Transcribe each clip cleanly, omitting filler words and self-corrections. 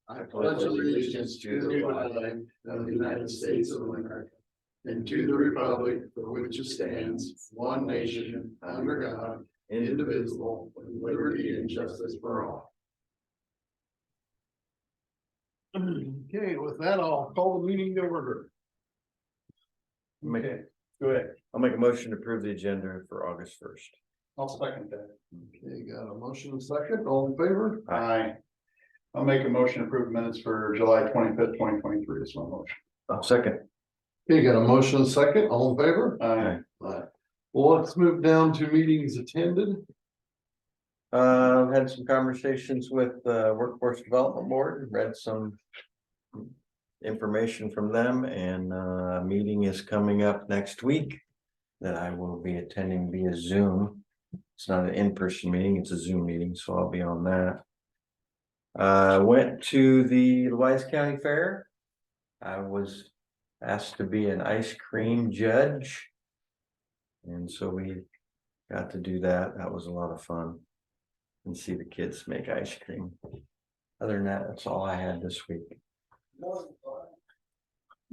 I pledge allegiance to the flag of the United States of America and to the republic for which it stands, one nation, under God, indivisible, with liberty and justice for all. Okay, with that, I'll call the meeting to order. Okay, go ahead. I'll make a motion to approve the agenda for August 1st. I'll second that. Okay, got a motion and second, all in favor? Aye. I'll make a motion to approve minutes for July 25th, 2023, is my motion. I'll second. Okay, got a motion and second, all in favor? Aye. Aye. Well, let's move down to meetings attended. Had some conversations with the Workforce Development Board, read some information from them, and a meeting is coming up next week that I will be attending via Zoom. It's not an in-person meeting, it's a Zoom meeting, so I'll be on that. Went to the Louisa County Fair. I was asked to be an ice cream judge. And so we got to do that. That was a lot of fun. And see the kids make ice cream. Other than that, that's all I had this week.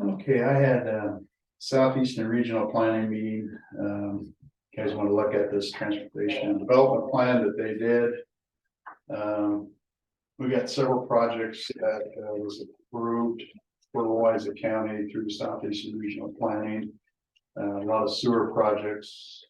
Okay, I had a Southeastern Regional Planning meeting. You guys want to look at this transportation and development plan that they did. We got several projects that was approved for Louisa County through Southeastern Regional Planning. A lot of sewer projects.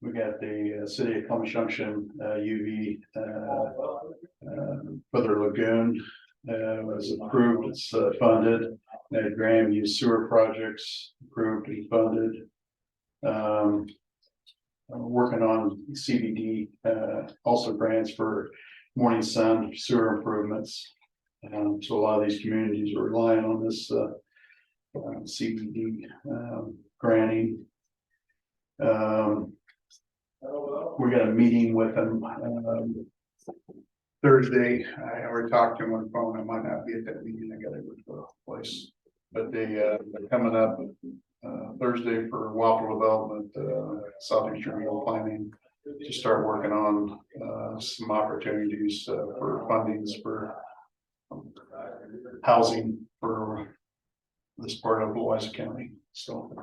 We got the City of Columbus Junction UV for their lagoon was approved. It's funded. Ned Graham used sewer projects approved and funded. Working on CBD, also grants for Morning Sun sewer improvements. So a lot of these communities are relying on this CBD granting. We got a meeting with them Thursday. I already talked to him on the phone. I might not be at that meeting. I got to go to a place, but they're coming up Thursday for Waffle Development, Southeastern Regional Planning, to start working on some opportunities for fundings for housing for this part of Louisa County. So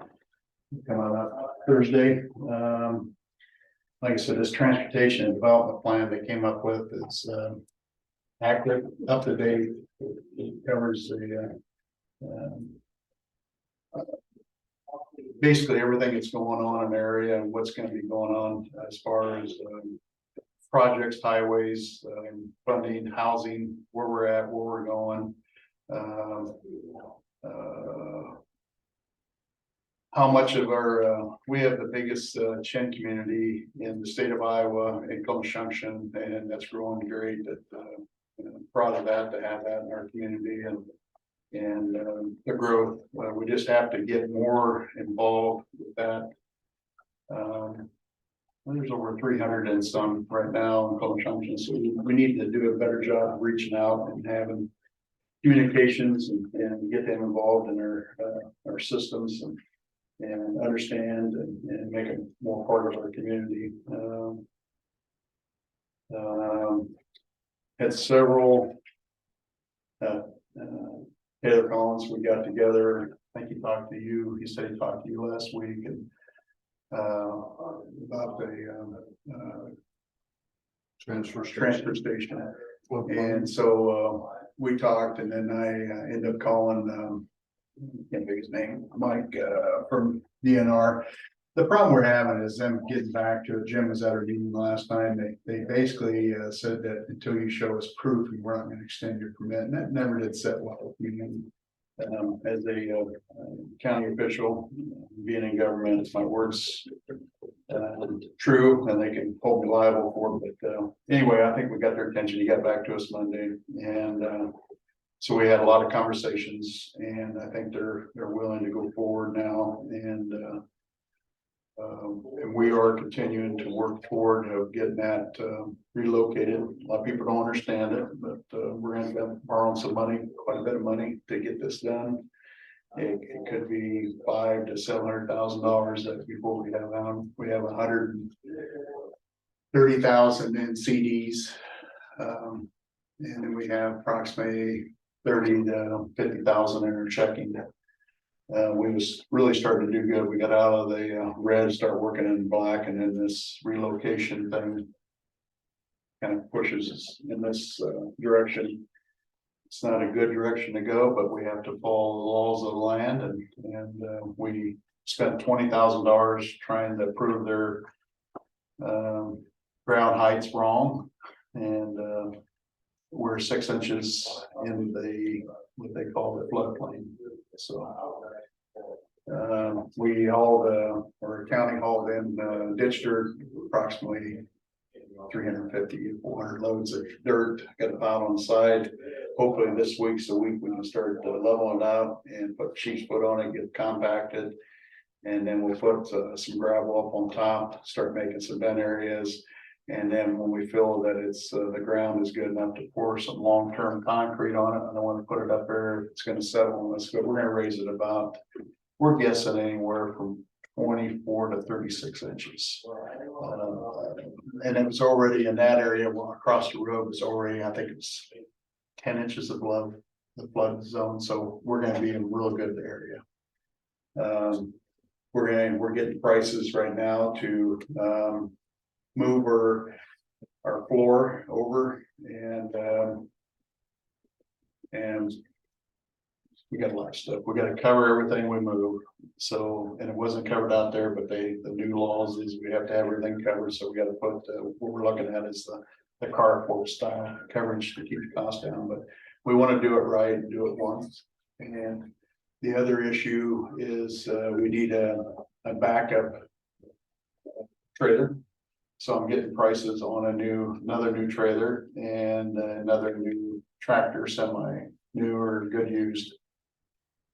coming up Thursday. Like I said, this transportation and development plan they came up with is active, up to date. It covers the basically everything that's going on in the area and what's going to be going on as far as projects, highways, funding, housing, where we're at, where we're going. How much of our, we have the biggest Chin community in the state of Iowa in Columbus Junction, and that's growing great. That proud of that, to have that in our community and the growth. We just have to get more involved with that. There's over 300 and some right now in Columbus Junction, so we need to do a better job of reaching out and having communications and get them involved in our systems and understand and make it more part of our community. Had several Taylor Collins, we got together. I think he talked to you. He said he talked to you last week and about the transfer station. And so we talked, and then I ended up calling can't think his name, Mike from DNR. The problem we're having is them getting back to it. Jim was at our meeting last time. They basically said that until you show us proof, we're not going to extend your permit, and that never did set well with me. As a county official, being in government, it's my words true, and they can hold me liable for it. But anyway, I think we got their attention. He got back to us Monday, and so we had a lot of conversations, and I think they're willing to go forward now, and we are continuing to work forward of getting that relocated. A lot of people don't understand it, but we're going to borrow some money, quite a bit of money, to get this done. It could be $500,000 to $700,000 before we have 130,000 in CDs And then we have approximately 30 to 50,000 in our checking. We was really starting to do good. We got out of the red, start working in black, and then this relocation thing kind of pushes us in this direction. It's not a good direction to go, but we have to follow the laws of the land, and we spent $20,000 trying to prove their ground heights wrong, and we're 6 inches in the what they call the floodplain. So we hauled or county hauled in ditch dirt approximately 350 to 400 loads of dirt, got it out on the side. Hopefully this week's the week we can start leveling it out and put sheep's foot on it, get it compacted. And then we'll put some gravel up on top, start making some vent areas. And then when we feel that it's the ground is good enough to pour some long-term concrete on it, I don't want to put it up there, it's going to settle on us, but we're going to raise it about, we're guessing anywhere from 24 to 36 inches. And it was already in that area across the road was already, I think it's 10 inches above the flood zone. So we're going to be in a real good area. We're getting prices right now to move our floor over, and we got a lot of stuff. We got to cover everything we move. So, and it wasn't covered out there, but the new laws is we have to have everything covered. So we got to put what we're looking at is the carport style coverage to keep the cost down. But we want to do it right and do it once. And the other issue is we need a backup trailer. So I'm getting prices on another new trailer and another new tractor, semi new or good used.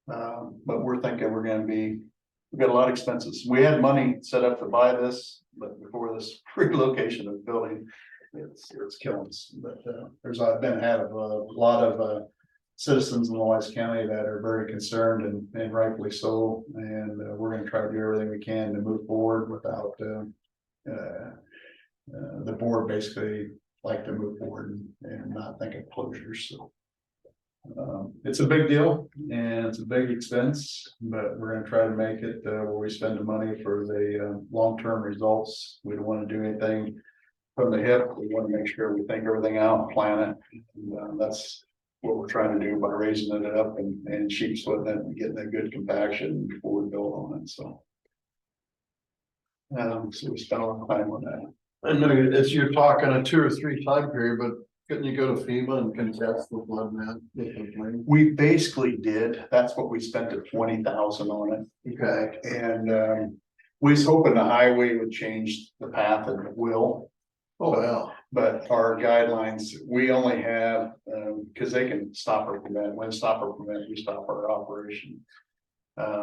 But we're thinking we've got a lot of expenses. We had money set up to buy this, but before this relocation of the building, it's killing us. But I've had a lot of citizens in Louisa County that are very concerned, and rightfully so. And we're going to try to do everything we can to move forward without the board basically like to move forward and not think of closures. So it's a big deal and it's a big expense, but we're going to try to make it where we spend the money for the long-term results. We don't want to do anything from the hip. We want to make sure we think everything out, plan it. And that's what we're trying to do by raising it up and sheep splitting it and getting a good compaction before we build on it. So we spent a lot of time on that. I know it's you're talking a 2 or 3 time period, but couldn't you go to FEMA and contest the flood map? We basically did. That's what we spent the 20,000 on it. Okay. And we was hoping the highway would change the path, and it will. Oh, yeah. But our guidelines, we only have because they can stop or prevent. When stop or prevent, we stop our operation.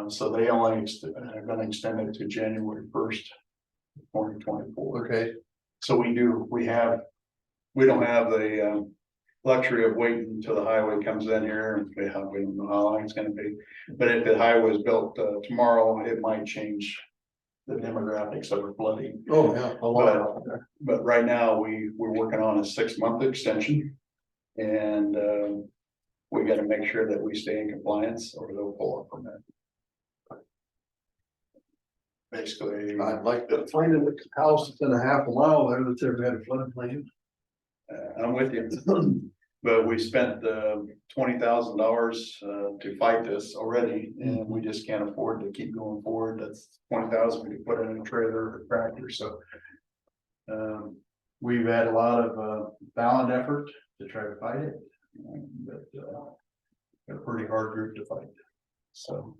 So they only are going to extend it to January 1st, 2024. Okay. So we don't have the luxury of waiting until the highway comes in here, and we don't know how long it's going to be. But if the highway is built tomorrow, it might change the demographics of our flooding. Oh, yeah. A lot out there. But right now we're working on a 6-month extension, and we got to make sure that we stay in compliance or they'll pull our permit. Basically, I'd like to find a house within a half a mile there that's ever had a floodplain. I'm with you, but we spent $20,000 to fight this already, and we just can't afford to keep going forward. That's 20,000 we could put in a trailer or tractor. So we've had a lot of valiant effort to try to fight it, but a pretty hard group to fight. So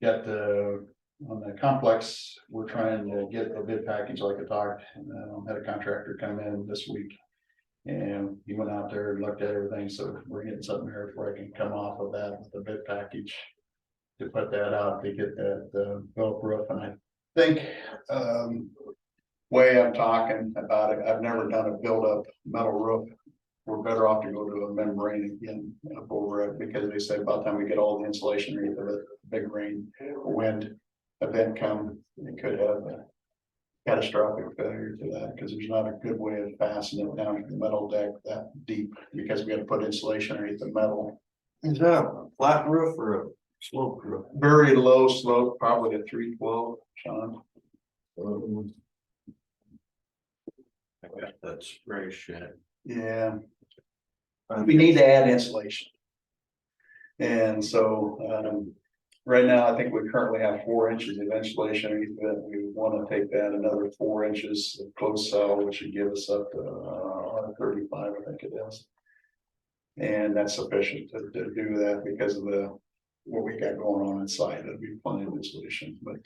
got on the complex, we're trying to get a bid package like I talked. Had a contractor come in this week, and he went out there and looked at everything. So we're getting something here before I can come off of that with the bid package to put that out to get that built roof. And I think way I'm talking about it, I've never done a build up metal roof. We're better off to go to a membrane again up over it, because they say by the time we get all the insulation underneath of it, big rain or wind event come, it could have catastrophic failure to that, because there's not a good way of fastening it down to the metal deck that deep, because we got to put insulation underneath the metal. Is that a flat roof or a slope roof? Very low slope, probably a 312, Sean. I got that spray shed. Yeah. We need to add insulation. And so, right now, I think we currently have 4 inches of insulation underneath it. We want to take that another 4 inches of closed cell, which should give us up to 35, I think it is. And that's sufficient to do that because of what we got going on inside. It'll be plenty of insulation, but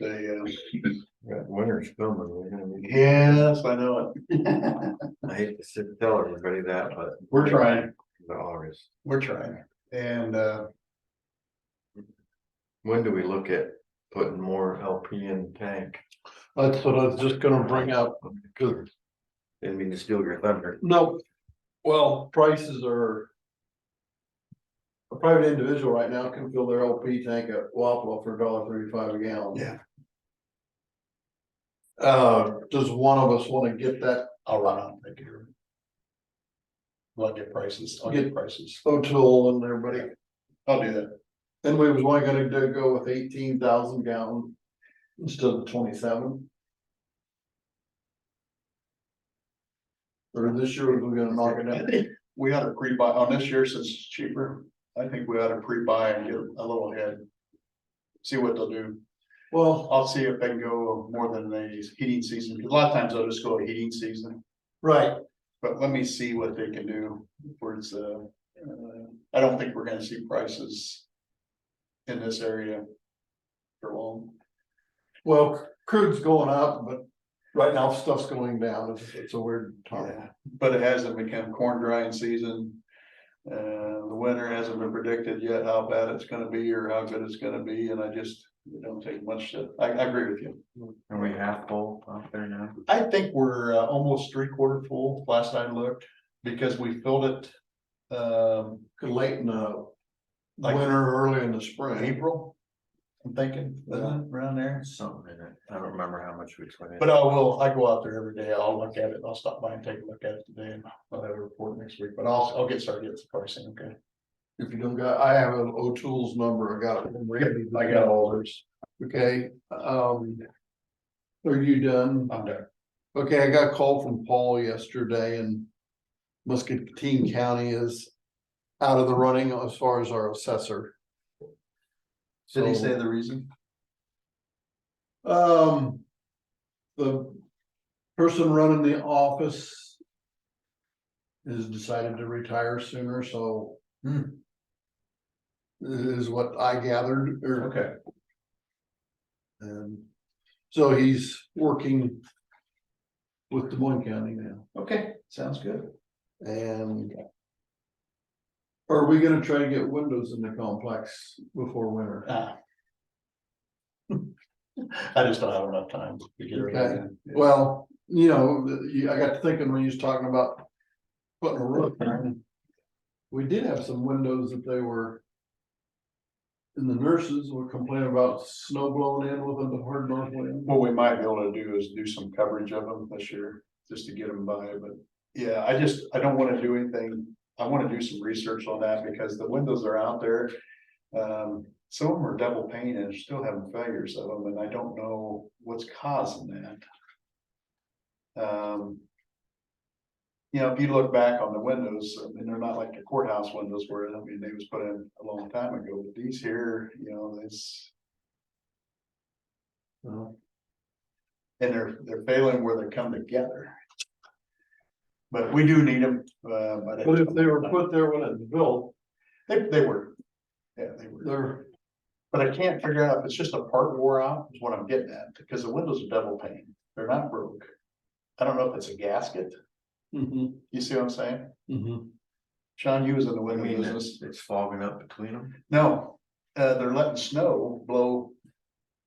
Winter's coming. We're gonna be- yes, I know it. I hate to tell everybody that, but We're trying, the August. we're trying. And, When do we look at putting more LP in the tank? That's what I was just gonna bring up, because, Didn't mean to steal your thunder. no, well, prices are. A private individual right now can fill their LP tank at Wapello for $1.35 a gallon. yeah, Does one of us wanna get that I'll run out and take care of it. I'll get prices, I'll get prices. O'Toole and everybody? I'll do that. And we was only gonna go with 18,000 gallon instead of 27. Or this year we're gonna knock it I out. think we ought to pre-buy on this year since it's cheaper. I think we ought to pre-buy and get a little ahead. See what they'll do. Well, I'll see if they can go more than the heating season, because a lot of times they'll just go to heating season. right, But let me see what they can do towards, I don't think we're gonna see prices in this area for long. well, crude's going up, but right now stuff's going down. It's a weird time. Yeah, but it hasn't become corn drying season. The winter hasn't been predicted yet how bad it's gonna be or how good it's gonna be, and it don't take much to, I agree with you. Are we half full out there now? I think we're almost 3/4 full, last I looked, because we filled it. Late in the Like winter, early in the spring. April, I'm thinking, wasn't it, around there? Something in it. I don't remember how much we put in. But I go out there every day, I'll look at it, I'll stop by and take a look at it today, and I'll have a report next week, but I'll get started getting some pricing, okay? If you don't got, I have an O'Toole's number, I got it. I got all those, Okay, are you done? I'm done. Okay, I got a call from Paul yesterday and Muscatine County is out of the running as far as our assessor. Did he So, say the reason? the person running the office has decided to retire sooner, so. Is what I gathered, or, Okay, and so he's working with Des Moines County now, okay, sounds good. and are we gonna try to get windows in the complex before winter? I just don't have enough time to get Okay. everything in. Well, you know, I got to thinking when you was talking about putting a roof on. We did have some windows that they were. And the nurses were complaining about snow blowing in with the hard north wind. What we might be able to do is do some coverage of them this year, just to get them by, but yeah, I don't wanna do anything. I wanna do some research on that because the windows are out there. Some of them are double pane and still having failures of them, and I don't know what's causing that. You know, if you look back on the windows, I mean, they're not like the courthouse windows where, I mean, they was put in a long time ago, but these here, you know, and they're failing where they come together. But we do need them, But if they were put there when it was built, they were, yeah, they were. they're, But I can't figure out if it's just a part wore out, is what I'm getting at, because the windows are double pane, they're not broke. I don't know if it's a gasket, mhm, you see what I'm saying? mhm. Sean, you was in the I window mean, business. it's fogging up between them. No, they're letting snow blow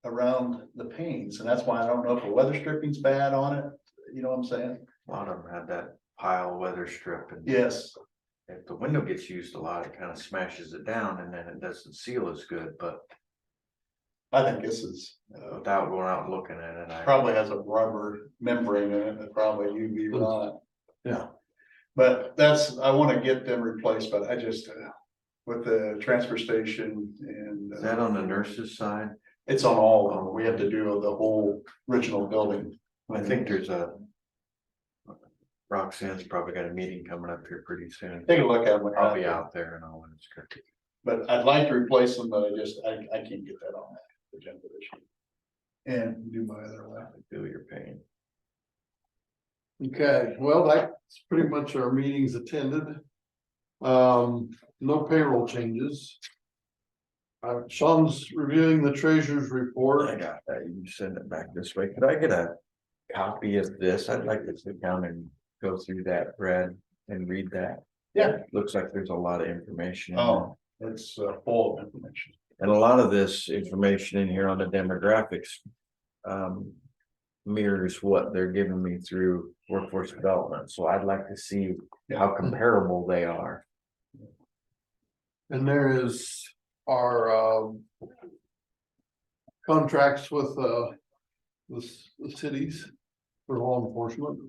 around the panes, and that's why I don't know if the weather stripping's bad on it, you know what I'm saying? A lot of them had that pile weather strip and. Yes, If the window gets used a lot, it kind of smashes it down and then it doesn't seal as good, but I think this is, Without going out and looking at it, probably has a rubber membrane in it, that probably UV rot. Yeah. But that's, I wanna get them replaced, but I just, with the transfer station and. is that on the nurse's side? It's on all of them, we have to do the whole original building. I think there's a. Roxanne's probably got a meeting coming up here pretty soon. Take a look at them. I'll be out there and all when it's good. But I'd like to replace them, but I can't get that on that agenda this year. And do my other way. I feel your pain. Okay, well, that's pretty much our meetings attended. No payroll changes. Sean's reviewing the treasurer's report. I got that. You send it back this way. Could I get a copy of this? I'd like to sit down and go through that, Brad, and read that. Yeah. Looks like there's a lot of information. in there. Oh, it's full of information. And a lot of this information in here on the demographics. Mirrors what they're giving me through workforce development, so I'd like to see how comparable they are. And there is our contracts with the cities for law enforcement.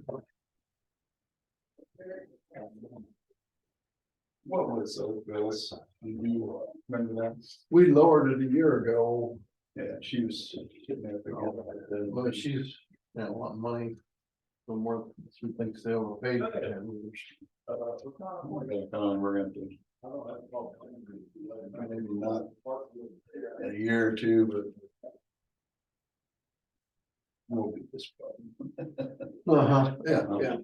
What was those bills? Do you remember that? We lowered it a year ago, Yeah, she was sitting there. but she's wanting money from where she thinks they overpaid. We're gonna do. Maybe not in a year or two, but. We'll be this problem. Yeah.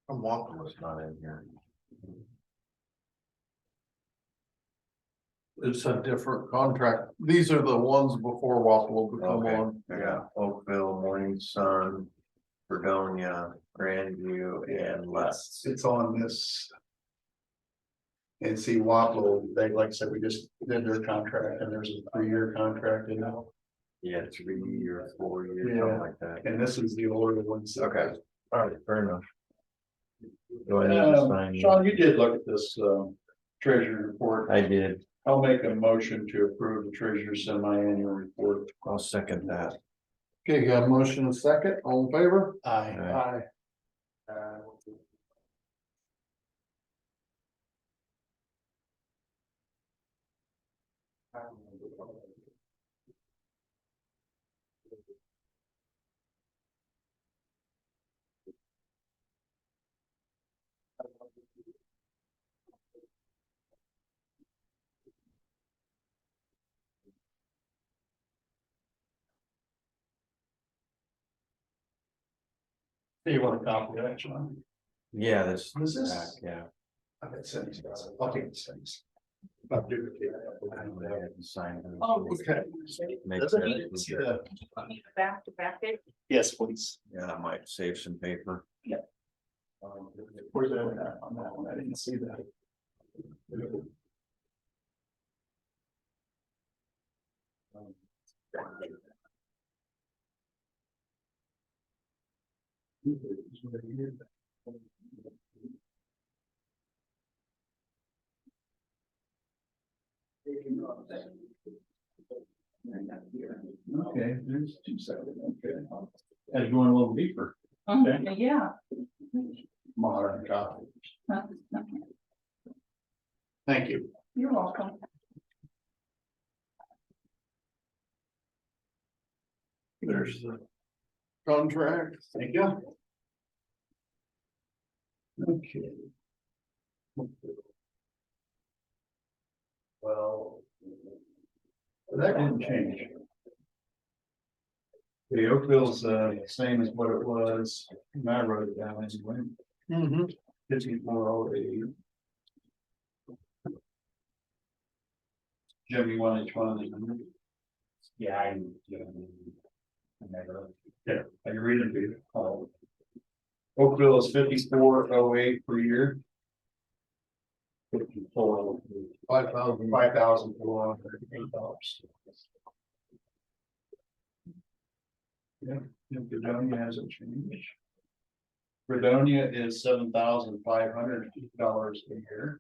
I'm walking was not in here. It's a different contract. These are the ones before Waffle will come Okay, on. I got Oakville, Morning Sun, Fredonia, Grandview, and Les. It's on this. And see, Waplo, they, like I said, we just did their contract and there's a 3-year contract, Yeah, 3 or 4 years, Yeah. something like that. and this is the older ones. Okay, all right, fair enough. Do I need to sign? Sean, you did look at this, treasury report. I did. I'll make a motion to approve the treasurer's semi-annual report. I'll second that. Okay, got a motion and a second, all in favor? Aye. Aye. Do you want a copy of that, Sean? Yeah, this. This is- back, Yeah. I've got settings. I'll take the settings. I'll do it. I had to sign them. Oh, okay. Make Does it that- need to see the- Back to back it. Yes, please. Yeah, I might save some paper. Where's that at on that one? I didn't see that. Okay, there's 2 seconds, okay. As going a little deeper, Yeah. modern copy. Thank you. You're welcome. There's the contract. Thank you. Okay. Well. That didn't change. The Oakville's same as what it was, and I wrote it down anyway, Mm-hmm. 5408. Jim, you want each one of these? Yeah, I never. Yeah, I can read them to you. Oakville is 5408 per year. $5,000. $5,408. Yeah, Fredonia hasn't changed. Fredonia is $7,500 a year.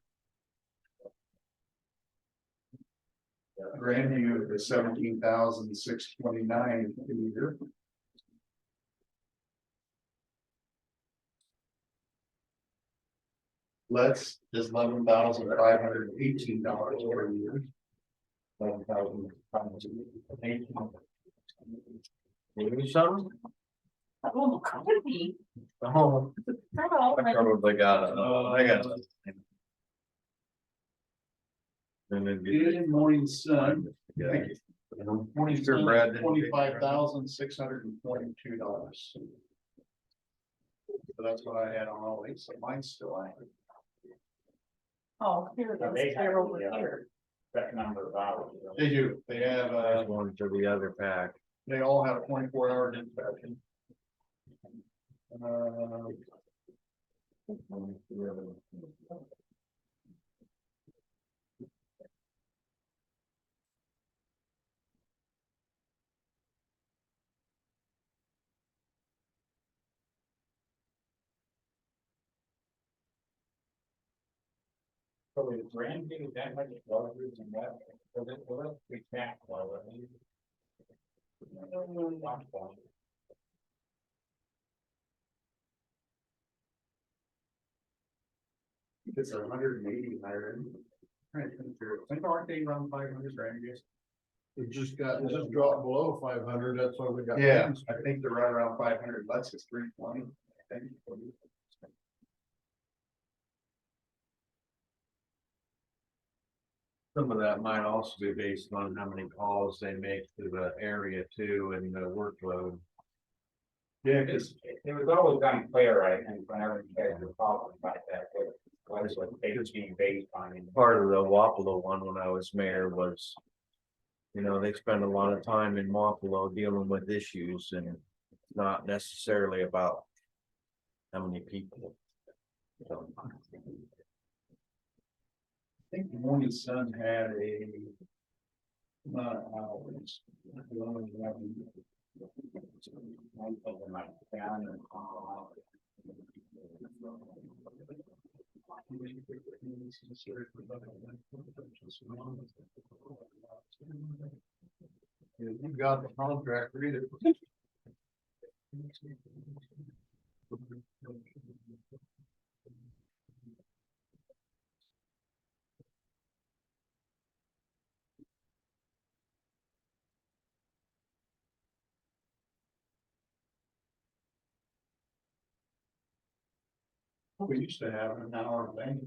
Grandview is $17,629 a year. Let's is $11,518 per year. $11,518. Maybe some? Oh, could be. Oh, Hello, I probably got it. I got it. And then Good morning, sun. Yeah. Thank you. Morning, Sure, sun, Brad. $25,622. So that's what I had on all these, so mine's still active. Oh, here it is, they're over here. That number of hours. They do, they have, There's one to the other pack. they all have 24-hour dispatching. Probably the brand new, that much larger than that, so that, well, that's big tax, well, I mean. It's 180 higher. Right, I think aren't they around 500 grand, I guess? It just dropped below 500, that's why we got. Yeah, things. I think they're right around 500, less is 320, I think. Some of that might also be based on how many calls they make to the area too and the workload. Yeah, cause It was always unclear, I think, whenever you guys were talking about that, what is what they was being based on. Part of the Wapello one when I was mayor was, you know, they spend a lot of time in Wapello dealing with issues and not necessarily about how many people. So, I think the Morning Sun had a. Not hours. You got the contract, read it. We used to have an hour bank.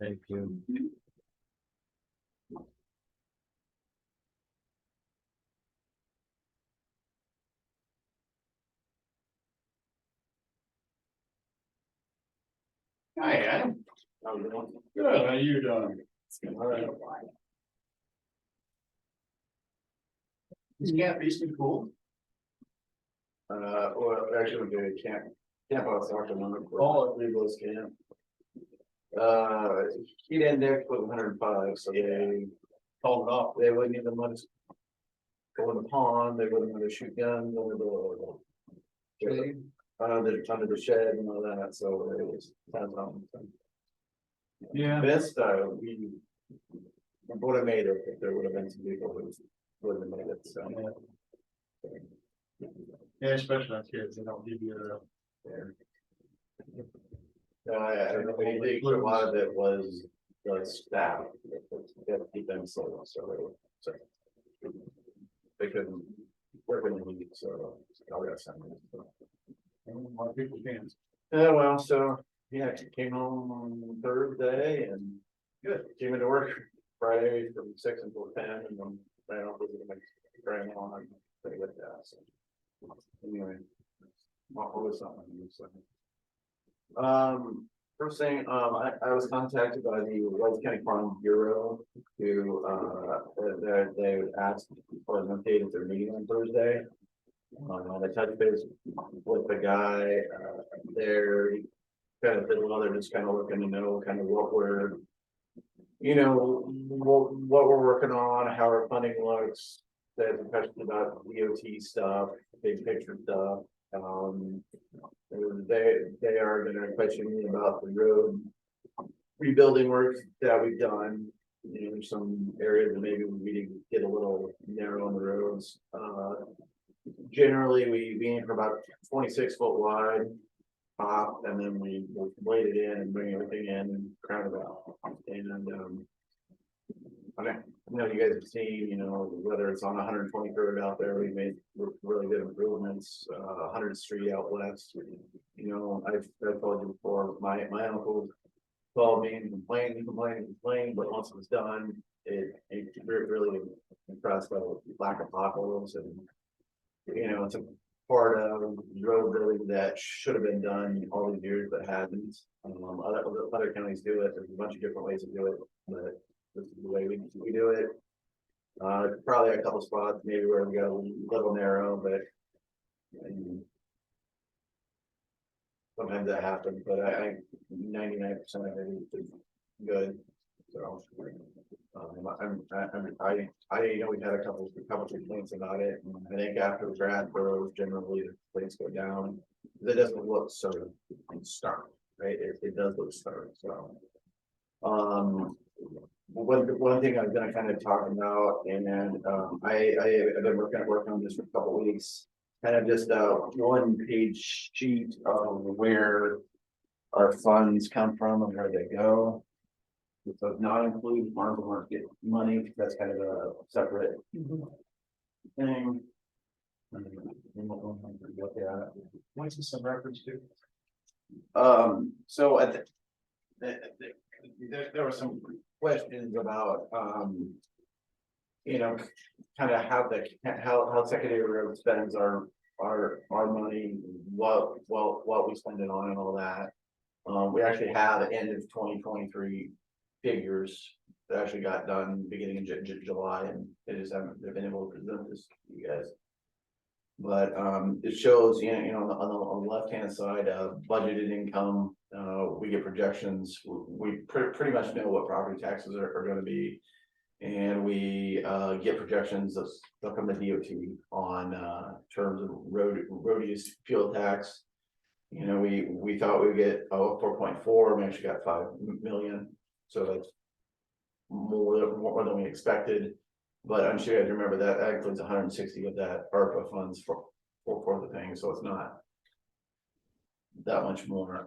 thank you. Hi, Adam. Good, how you doing? All right. Is Camp Easton cool? Well, actually, the camp house after one. Oh, Legos camp. Heat index was 105, so they called it off. They wouldn't even let us go in the pond, they wouldn't let us shoot guns over the under the shed and all that, so it was kind of. Yeah. Best, we would have made it if there would have been some people who would have made it, so. Yeah, especially on kids, they don't give you a. I think a lot of it was the staff, they had to keep them so, they couldn't work in the heat, so. I got something. A lot of people can. Yeah, well, so, yeah, came home on Thursday and good, came into work Friday from 6 until 10 and then ran off with the next bring on, play with that, so. Anyway. What was something you said? First thing, I was contacted by the White County Farm Bureau to, they asked for an update at their meeting on Thursday. I touched base with the guy, there, kind of, well, they're just kind of looking to know kind of what we're, you know, what we're working on, how our funding looks. There's a question about DOT stuff, big picture stuff. They are gonna question me about the road rebuilding work that we've done. You know, there's some areas that maybe we didn't get a little narrow on the roads. Generally, we aim for about 26 foot wide. And then we will blade it in and bring everything in and crown it out. And I know you guys have seen, you know, whether it's on 123rd out there, we made really good improvements, 100th Street out west. You know, I've told you before, my uncle called me and complained, but once it was done, it really impressed by the lack of potholes, and you know, it's a part of road building that should have been done all these years but hasn't. Other counties do it. There's a bunch of different ways to do it, but this is the way we do it. Probably a couple spots maybe where we got a little narrow, but sometimes that happens. But I 99% of it is good. So I know we've had a couple complaints about it. And I think after the grad burrows, generally the complaints go down. It doesn't look so stark, right? It does look stark. So one thing I'm gonna kind of talk about, and I've been working on this for a couple weeks. Kind of just a 1-page sheet of where our funds come from and where they go. It does not include farm market money, that's kind of a separate thing. What's this in reference to? So at there were some questions about, you know, kind of how secondary road spends our money, what we spend it on and all that. We actually have the end of 2023 figures that actually got done beginning in July, and they just haven't been able to present this to you guys. But it shows, you know, on the left hand side, budgeted income. We get projections. We pretty much know what property taxes are going to be, and we get projections of stuff from the DOT on terms of road use fuel tax. You know, we thought we would get 4.4. We actually got 5 million, so that's more than we expected. But I'm sure you guys remember that includes 160 of that ARPA funds for the thing, so it's not that much more.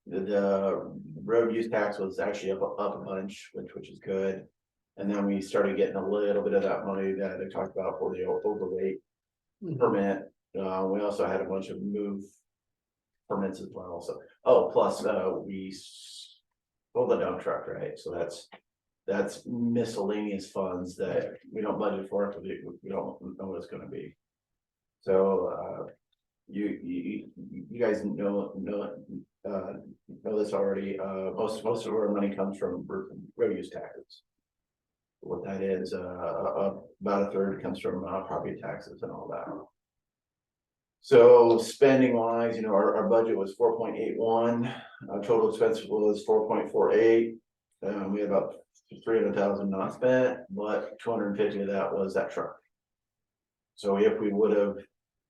The road use tax was actually up a bunch, which is good. And then we started getting a little bit of that money that I talked about for the overweight permit. We also had a bunch of move permits as well. So, plus we sold the dump truck, right? So that's miscellaneous funds that we don't budget for because we don't know what it's going to be. So you guys know this already. Most of our money comes from road use taxes. What that is, about a third comes from property taxes and all that. So spending wise, you know, our budget was 4.81. Total expense was 4.48. We had about 300,000 not spent, but 250 of that was that truck. So if we would have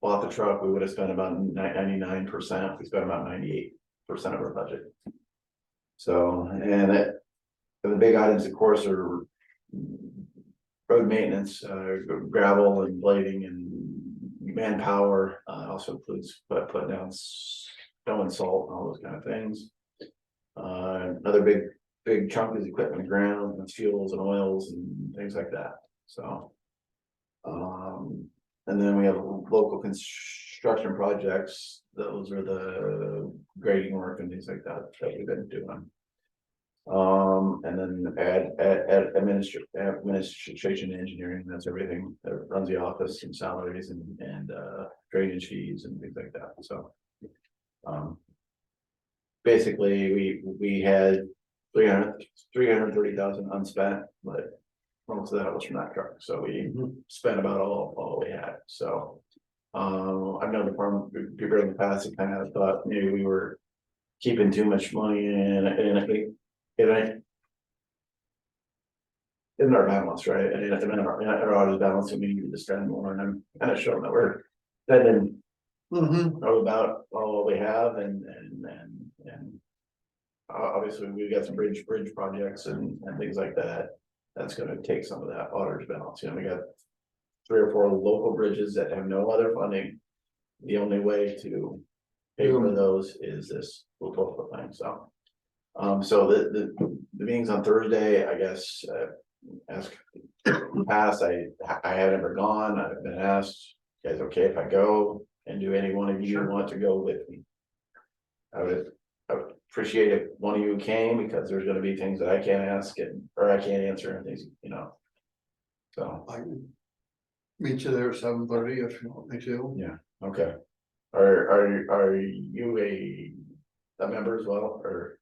bought the truck, we would have spent about 99%. We spent about 98% of our budget. So, and the big items, of course, are road maintenance, gravel and blading and manpower. Also includes putting down snow and salt and all those kind of things. Another big chunk is equipment and ground and fuels and oils and things like that. So, and then we have local construction projects. Those are the grading work and things like that we've been doing. And then add administration and engineering, that's everything that runs the office and salaries and drainage fees and things like that, so. Basically, we had 330,000 unspent, but most of that was from that truck, so we spent about all we had, so. I've known the farm people in the past that kind of thought maybe we were keeping too much money in, and I think in our balance, right? And in our audit balance, and we need to spend more, and I'm kind of showing that we're spending about all we have, and obviously we've got some bridge projects and things like that. That's gonna take some of that auditor's balance, you know, we got 3 or 4 local bridges that have no other funding. The only way to pay for those is this local thing, so. So the meeting's on Thursday, I guess, ask, past, I have never gone, I've been asked, you guys okay if I go, and do any one of you want to go with me? I would appreciate if one of you came, because there's gonna be things that I can't ask or I can't answer and things, you know. So, I can meet you there at 7:30 if you want me to. yeah, okay. Are you a member as well, or?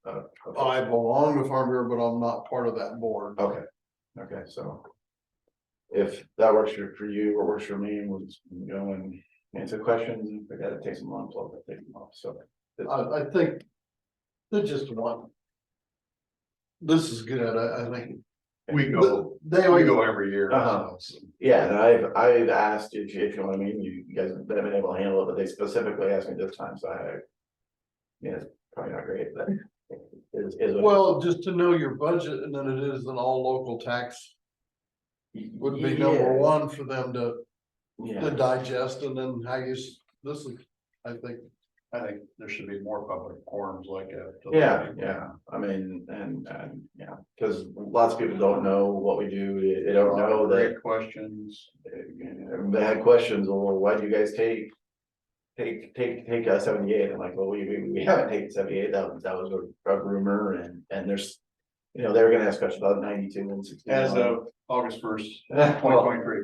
I belong to Farm Bureau, but I'm not part of that board. Okay, so. If that works for you or works for me, we'll just go and answer questions, and if we gotta take some off, I'll take them off, so. I think they just want. This is good, I think. We go, They we always go every year. Uh-huh. Yeah, and I've asked if you know what I mean, you guys have been able to handle it, but they specifically asked me this time, so yeah, it's probably not great, but. Is what it well, just to know your budget, and then it is an all local tax is. would be number Yeah, one for them to Yeah, digest, and then how you, this is, I think. I think there should be more public forums like that. yeah, I mean, and yeah, because lots of people don't know what we do, they don't know that. Great questions. They had questions, well, why do you guys take 78? I'm like, well, we haven't taken 78, that was a rumor, and there's. You know, they were gonna ask questions about 92 and 61. As of August 1st, 2023.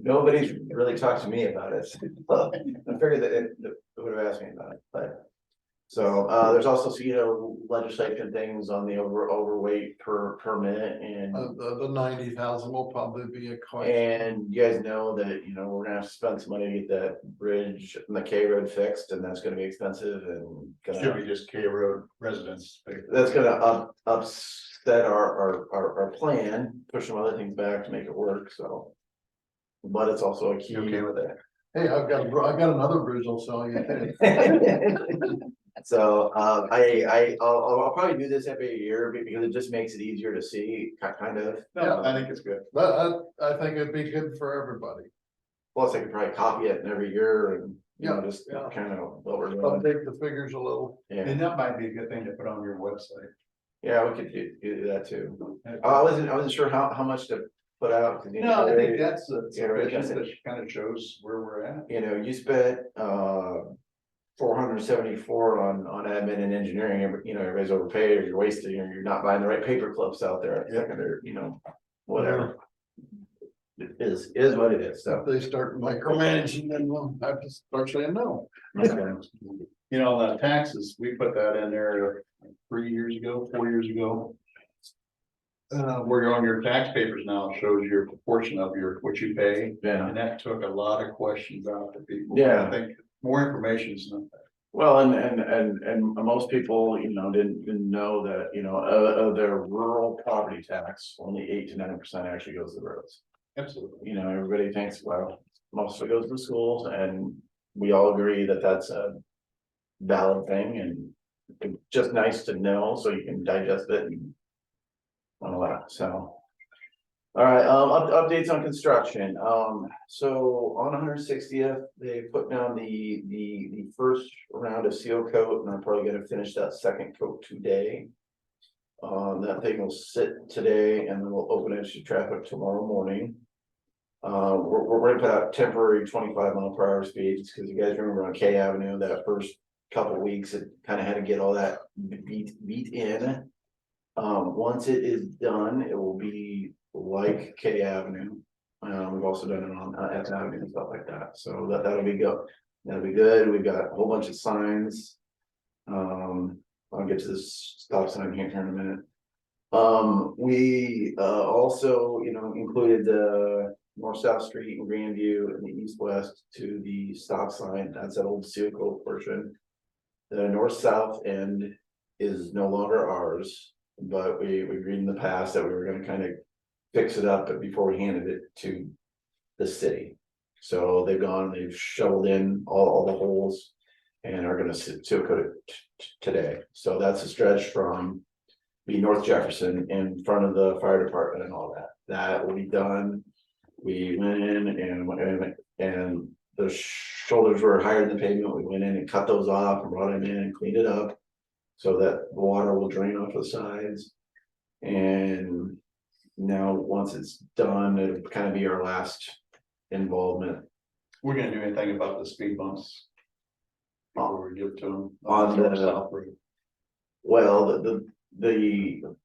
Nobody's really talked to me about it. I figured that it would have asked me about it, but. So, there's also, you know, legislation things on the overweight per permit and. The 90,000 will probably be a question. And you guys know that, you know, we're gonna have to spend some money to get that bridge and the K road fixed, and that's gonna be expensive and. Should be just K Road residents. That's gonna upset our plan, push some other things back to make it work, so. But it's also a key. You okay with that? Hey, I've got another bridge I'll sell you. So, I'll probably do this every year because it just makes it easier to see, kind of. No, I think it's good. But I think it'd be good for everybody. Plus, I could probably copy it in every year and, you know, Yeah, just yeah. kind of what we're I'll doing. take the figures a little. Yeah, And that might be a good thing to put on your website. yeah, we could do that too. I wasn't sure how much to put out. 'Cause, you know, No, I think that's Yeah, right, that's sufficient, that kind of shows where we're at. You know, you spent 474 on admin and engineering, you know, everybody's overpaid, or you're wasting, or you're not buying the right paper clips out there, or, you know, whatever. It is what it is, so. If they start micromanaging, then we'll have to start saying no. You know, the taxes, we put that in there 3 years ago, 4 years ago. Where you're on your tax papers now, it shows your proportion of what you pay, Yeah, and that took a lot of questions out to people. Yeah. I think more information is not bad. well, and most people, you know, didn't know that, you know, of their rural property tax, only 8 to 9% actually goes to the roads. Absolutely. You know, everybody thinks, well, most of it goes to schools, and we all agree that that's a valid thing, and it's just nice to know so you can digest it and all that, so. All right, updates on construction, so on 160th, they put down the first round of seal coat, and I'm probably gonna finish that second coat today. That thing will sit today, and then we'll open it to traffic tomorrow morning. We're gonna put out temporary 25 mile per hour speeds, because you guys remember on K Avenue, that first couple weeks, it kind of had to get all that beat in. Once it is done, it will be like K Avenue. We've also done it on F Avenue and stuff like that, so that'll be good. That'll be good. We've got a whole bunch of signs. I'll get to this stop sign here in a minute. We also, included the north-south street in Grandview and the east-west to the stop sign. That's that old seal coat portion. The north-south end is no longer ours, but we agreed in the past that we were gonna kind of fix it up before we handed it to the city. So they've shoveled in all the holes and are gonna seal coat it today. So that's a stretch from the North Jefferson in front of the fire department and all that. That will be done. We went in and the shoulders were higher than the pavement. We went in and cut those off and brought them in and cleaned it up so that the water will drain off the sides. And now, once it's done, it'll kind of be our last involvement. We're gonna do anything about the speed bumps? Before we give to them? On the- south road. Well, the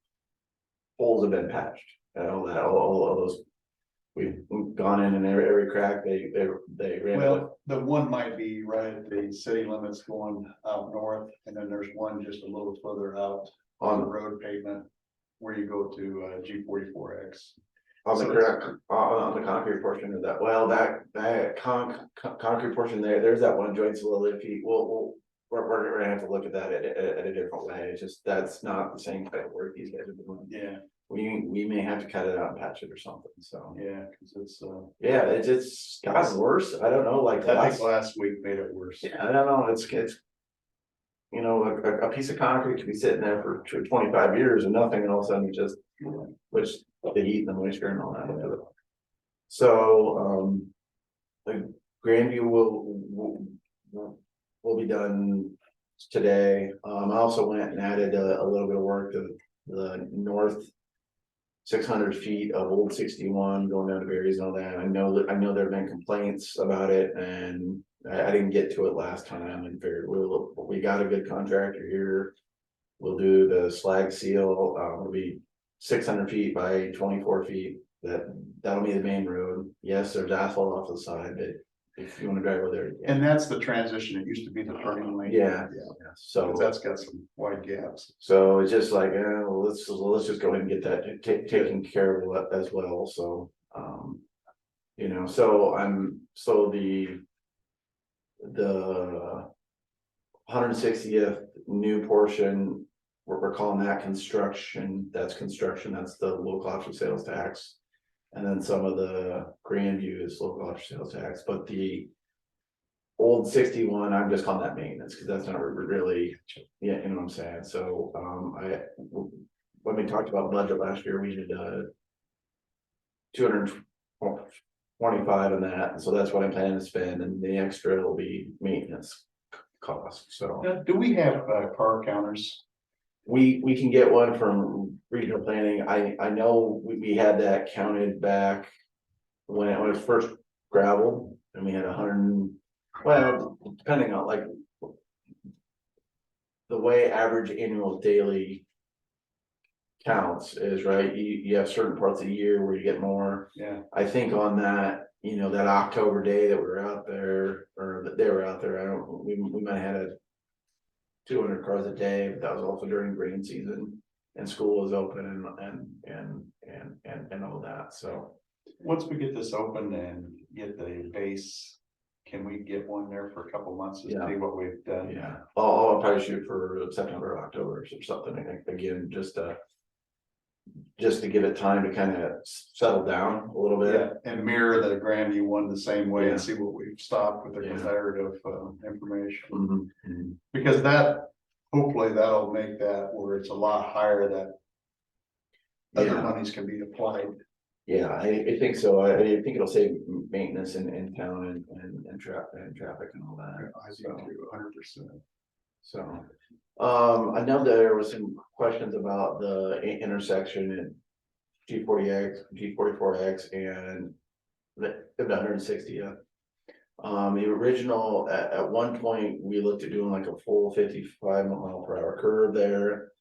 holes have been patched and all that, all those. We've gone in and every crack they ran. Well, the one might be right at the city limits going out north, and then there's one just a little further out on the road pavement. Where you go to G44X. On the So correct, on the concrete portion of that, well, that concrete portion there's that one joint's a little iffy. We're gonna have to look at that at a different way. It's just, that's not the same type of work these guys are doing. Yeah, We may have to cut it out and patch it or something, so. yeah, cause it's Yeah, it's gotten worse. I don't know, like I think last week made it worse. yeah, I don't know, it's. A piece of concrete could be sitting there for 25 years and nothing, and all of a sudden it just, which the heat and the moisture and all that. So, the Grandview will be done today. I also went and added a little bit of work to the north 600 feet of Old 61 going down to Berries and all that. I know there have been complaints about it, and I didn't get to it last time, and figured we got a good contractor here. We'll do the slag seal. It'll be 600 feet by 24 feet. That'll be the main road. Yes, there's asphalt off the side, but if you want to drive over there. Yeah. And that's the transition. It used to be the turning lane. Yeah. So 'Cause that's got some wide gaps. So it's just like, well, let's just go ahead and get that taken care of as well, so, so the 160th new portion, we're calling that construction, that's the local option sales tax. And then some of the Grandview is local option sales tax, but the Old 61, I'm just calling that maintenance, because that's not really, yeah, you know what I'm saying, so, when we talked about budget last year, we did, 225 on that, so that's what I'm planning to spend, and the extra will be maintenance cost, so. Now, do we have car counters? We can get one from regional planning. I know we had that counted back when it was first gravel, and we had 100, well, depending on like the way average annual daily counts is, right, you have certain parts of the year where you get more. Yeah, I think on that, that October day that we were out there, or that they were out there, we might have had 200 cars a day, but that was also during green season and school was open and all that, so. once we get this open and get the base, can we get one there for a couple months to Yeah. see what we've done? Yeah, I'll probably shoot for September, October or something, I think, again, just to give it time to kind of settle down a little bit. Yeah, and mirror the Grandview one the same way Yeah. and see what we've stopped with the Yeah. comparative information. Mhm, mhm. Because hopefully that'll make that where it's a lot higher that other Yeah. monies can be applied. Yeah, I think so. I think it'll save maintenance in town and traffic and all that. I do too, 100%. So, I know there was some questions about the intersection at G40X, G44X and the 160th. The original, at one point, we looked at doing like a full 55 mile per hour curve there.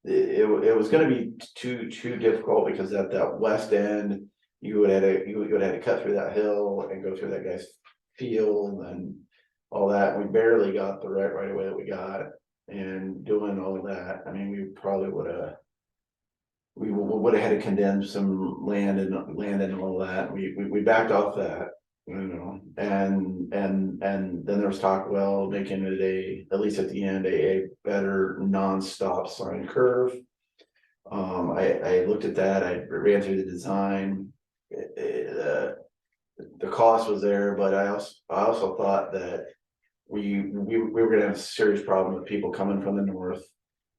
It was gonna be too difficult because at that west end, you would have to cut through that hill and go through that guy's field and all that. We barely got the right away that we got, and doing all of that, I mean, we probably would have had to condemn some land and all that. We backed off that, you know, and then there was talk, well, making it at least at the end, a better non-stop sign curve. I looked at that, I ran through the design. The cost was there, but I also thought that we were gonna have a serious problem with people coming from the north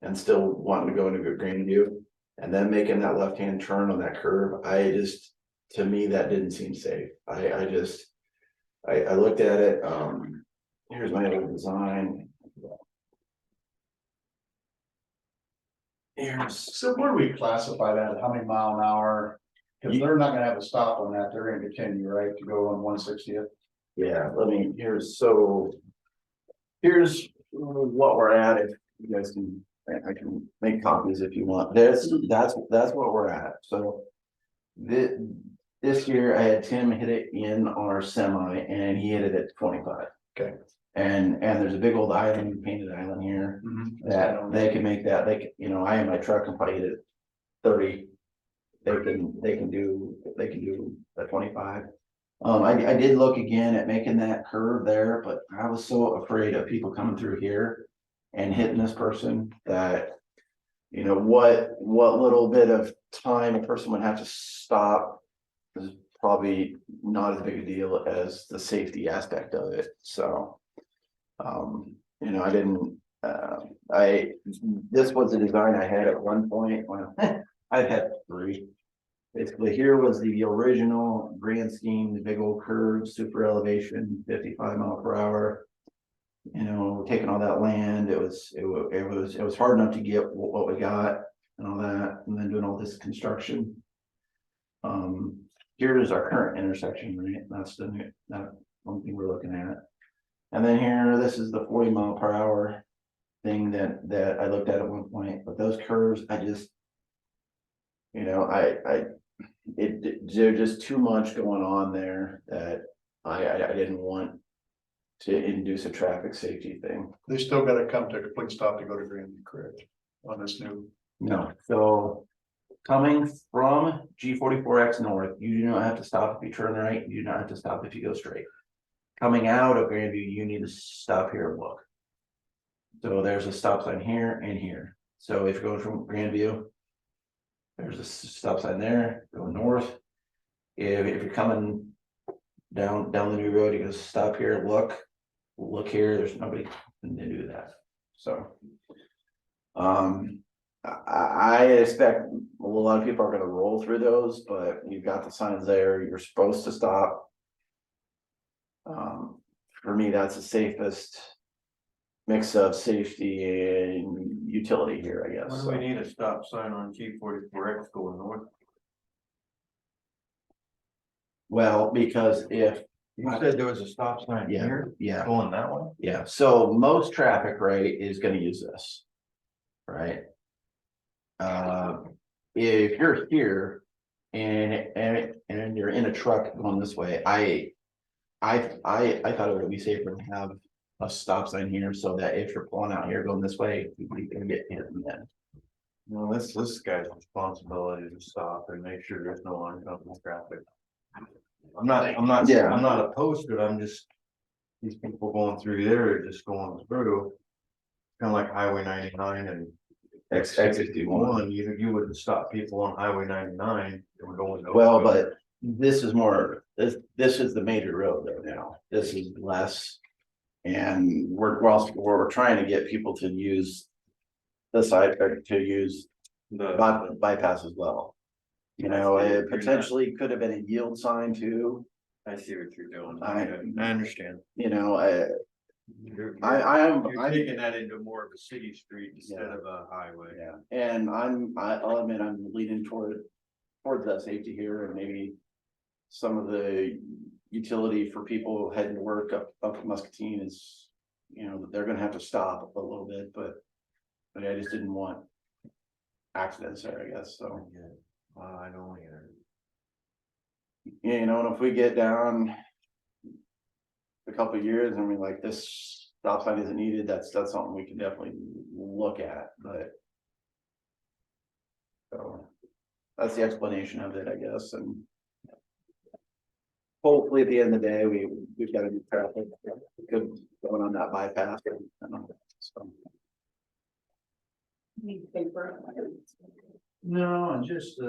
and still wanting to go into Grandview. And then making that left-hand turn on that curve, to me, that didn't seem safe. I looked at it, here's my other design. So where do we classify that, how many mile an hour? Cause they're not gonna have a stop on that, they're gonna continue, right, to go on 160th. Yeah, here's what we're at, if you guys can, I can make copies if you want, that's what we're at, so. This year I had Tim hit it in our semi and he hit it at 25. Okay. And there's a big old island, painted island here, that they can make that, I in my truck can probably hit it 30. They can do a 25. I did look again at making that curve there, but I was so afraid of people coming through here and hitting this person that, what little bit of time a person would have to stop is probably not as big a deal as the safety aspect of it. So, I didn't, this was the design I had at one point. Well, I had 3. Basically, here was the original grand scheme, the big old curve, super elevation, 55 mile per hour. Taking all that land, it was hard enough to get what we got and all that, and then doing all this construction. Here is our current intersection, right? That's that one thing we're looking at. And then here, this is the 40 mile per hour thing that I looked at one point, but those curves, I just, there's just too much going on there that I didn't want to induce a traffic safety thing. They still gotta come to a complete stop to go to Grandview, correct, on this new. No, so coming from G44X north, you do not have to stop if you turn right, you do not have to stop if you go straight. Coming out of Grandview, you need to stop here and look. So there's a stop sign here and here. So if you're going from Grandview, there's a stop sign there, going north. If you're coming down the new road, you gotta stop here, look here, there's nobody to do that. So I expect a lot of people are gonna roll through those, but you've got the signs there, you're supposed to stop. For me, that's the safest mix of safety and utility here, I guess. Why do we need a stop sign on G44X going north? Well, because if You said there was a stop sign Yeah. here yeah, going that way? yeah, so most traffic, right, is gonna use this. Right? If you're here and you're in a truck going this way, I thought it would be safer to have a stop sign here so that if you're pulling out here going this way, you can get hit in the end. No, this guy's responsibility to stop and make sure there's no oncoming traffic. I'm not opposed to it, I'm just, these people going through there are just going through. Kind of like Highway 99 and X61, you wouldn't stop people on Highway 99 and going. Well, but this is more, this is the major road though now, this is less. And we're trying to get people to use the side, or to use the bypass as well. It potentially could have been a yield sign too. I see what you're doing. I understand. You're taking that into more of a city street instead of a highway. Yeah, and I'll admit I'm leaning towards that safety here, and maybe some of the utility for people heading to work up Muscatine is, they're gonna have to stop a little bit, but I just didn't want accidents there, I guess, so. I don't either. Yeah, and if we get down a couple of years and we like this stop sign isn't needed, that's something we can definitely look at, but. So that's the explanation of it, I guess, and. Hopefully at the end of the day, we've got a new traffic good going on that bypass. So. Need paper. No, I just,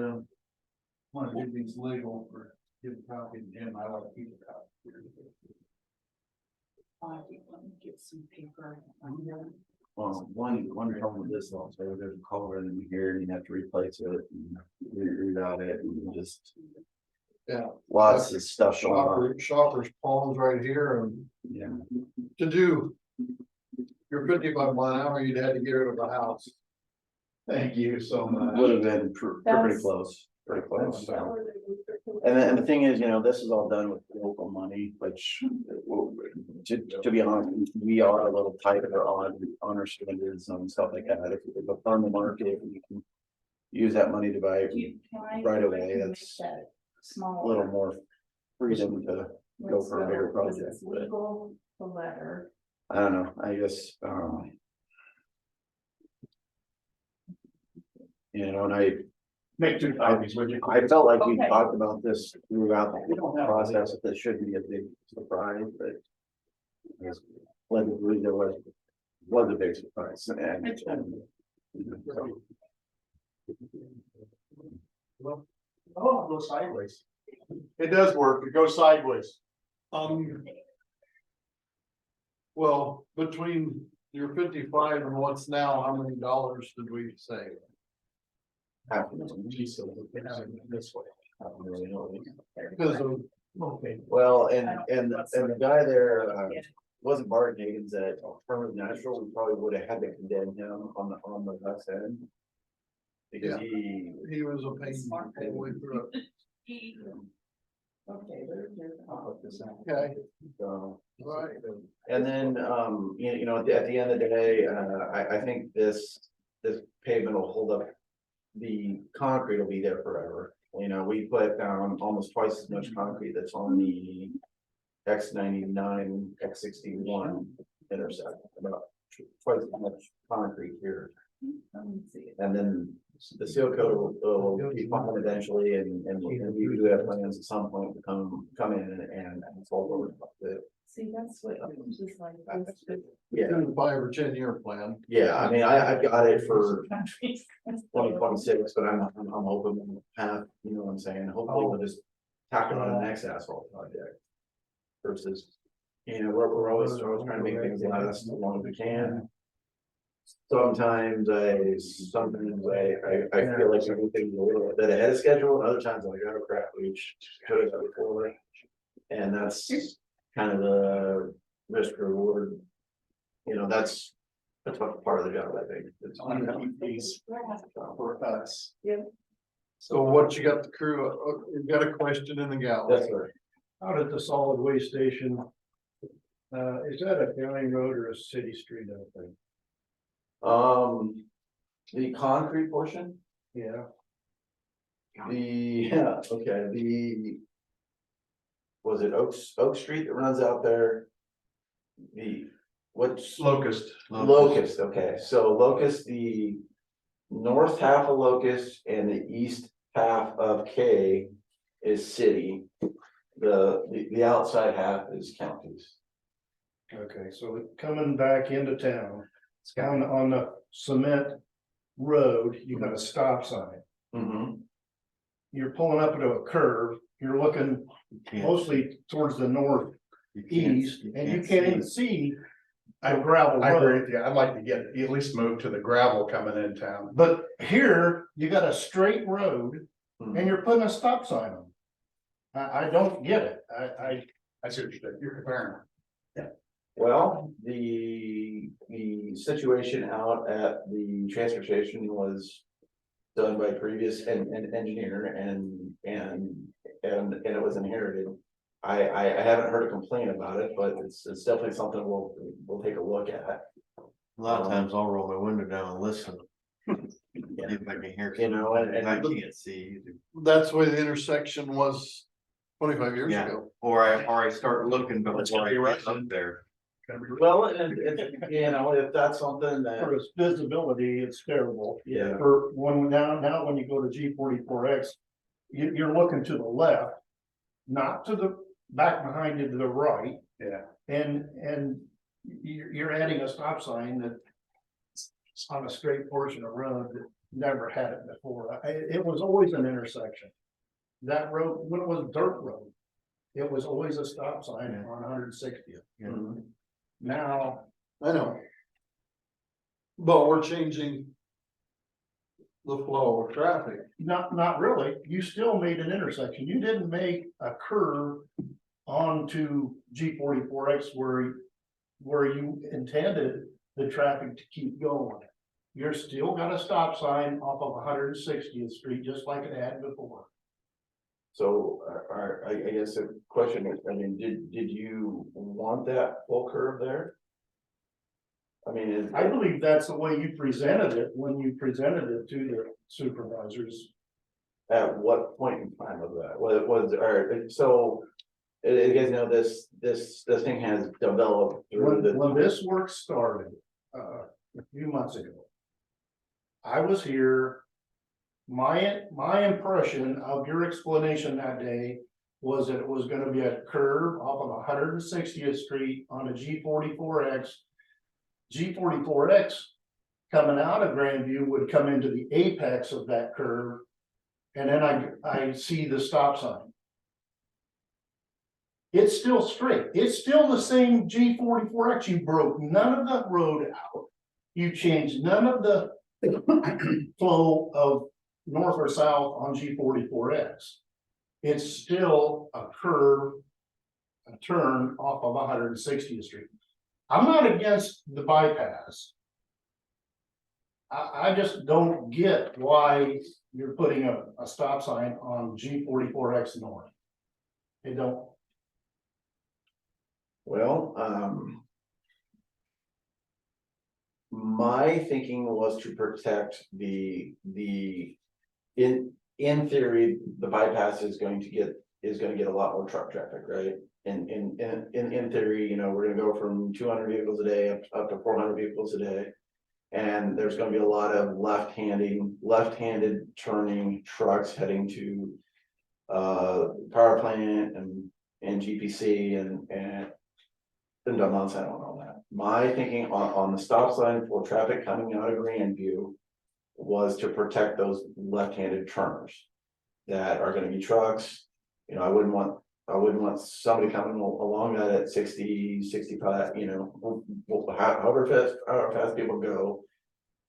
want to do these legal for, give a copy to Jim, I like to keep a copy. Let me get some paper. Well, one problem with this also, there's a culvert in here and you have to replace it and reroute it and just. Yeah. Lots of stuff going on. Shopper's Palms right here, and Yeah. to do your 55 mile an hour, you'd had to get rid of the house. Thank you so much. Would have been pretty That's- close, pretty close, so. And the thing is, this is all done with local money, which, to be honest, we are a little tighter on our standards and stuff like that. If we go farm the market, we can use that money to buy right away. That's a Small. little more freedom to go for a bigger project, It's but legal, the letter. I don't know, I guess, and I. Make 2 copies, would you? I felt like we Okay. talked about this throughout We don't the have process, that this shouldn't be a big surprise, but. Led to believe there was a big surprise and. So, Oh, it goes sideways. It does work, it goes sideways. Well, between your 55 and what's now, how many dollars did we save? half of them, geez, so this way. I don't really know. Because of, Okay. Well, and the guy there, wasn't Bart Higgins at Affirmative Natural, we probably would have had to condemn him on the west end. Because Yeah. he was a pain Smart. all the way through. Okay, there's. Okay, So, right. and then, at the end of the day, I think this pavement will hold up. The concrete will be there forever. We put down almost twice as much concrete that's on the X99, X61 intersection, about twice as much concrete here. Let me see it. And then the seal coat will be fine eventually, and we do have plans at some point to come in and fold over the. See, that's what, it's just like. this, but Yeah, Do the 5 or 10 year plan. yeah, I mean, I've got it for countries. 2026, but I'm hoping we'll have, you know what I'm saying, hopefully we'll just tack it on the next asphalt project. Versus, we're always trying to make things last as long as we can. Sometimes I feel like everything's a little bit ahead of schedule, and other times I'm like, oh crap, we should have done it before. And that's kind of the risk reward. That's a tough part of the job, I think. It's Piece for us. So what you got the crew, you've got a question in the gallery. That's right. Out at the solid waste station. Is that a county road or a city street out there? The concrete portion, Yeah, was it Oak Street that runs out there? What's Locust. Locust, okay, so Locust, the north half of Locust and the east half of K is city. The outside half is counties. okay, so coming back into town, it's on the cement road, you got a stop sign. Mm-hmm. You're pulling up into a curve, you're looking mostly towards the northeast, and you can't even see a gravel I agree road. with you, I'd like to get at least move to the gravel coming in town. But here, you got a straight road and you're putting a stop sign on. I don't get it, I see what you're comparing. Well, the situation out at the transfer station was done by previous engineer and it was inherited. I haven't heard a complaint about it, but it's definitely something we'll take a look at. A lot of times I'll roll my window down and listen. If I can hear. You know, and I can't see. That's the way the intersection was 25 years Yeah. ago. Or I start looking It's before gotta I be get right. up there. well, and you know, if that's something that, For its visibility, it's terrible. yeah, For when now when you go to G44X, you're looking to the left, not to the back behind you to the right. Yeah. And you're adding a stop sign that's on a straight portion of road that never had it before. It was always an intersection. That road, when it was dirt road, it was always a stop sign on 160th. mhm. Now, I know. But we're changing the flow of traffic. not really. You still made an intersection. You didn't make a curve onto G44X where you intended the traffic to keep going. You're still got a stop sign off of 160th Street, just like it had before. So, I guess the question is, I mean, did you want that full curve there? I mean, I believe that's the way you presented it when you presented it to the supervisors. at what point in time of that? Well, it was, or, so, you guys know this thing has developed through When the, this work started, a few months ago, I was here. My impression of your explanation that day was that it was gonna be a curve off of 160th Street on a G44X. G44X coming out of Grandview would come into the apex of that curve. And then I see the stop sign. It's still straight. It's still the same G44X. You broke none of the road out. You changed none of the flow of north or south on G44X. It's still a curve, a turn off of 160th Street. I'm not against the bypass. I just don't get why you're putting a stop sign on G44X north. It don't. well, my thinking was to protect in theory, the bypass is going to get a lot more truck traffic, right? In theory, you know, we're gonna go from 200 vehicles a day up to 400 vehicles a day. And there's gonna be a lot of left-handed turning trucks heading to power plant and GPC and Dunlance, I don't know that. My thinking on the stop sign for traffic coming out of Grandview was to protect those left-handed turners that are gonna be trucks. You know, I wouldn't want somebody coming along that at 60, 65, you know, however fast people go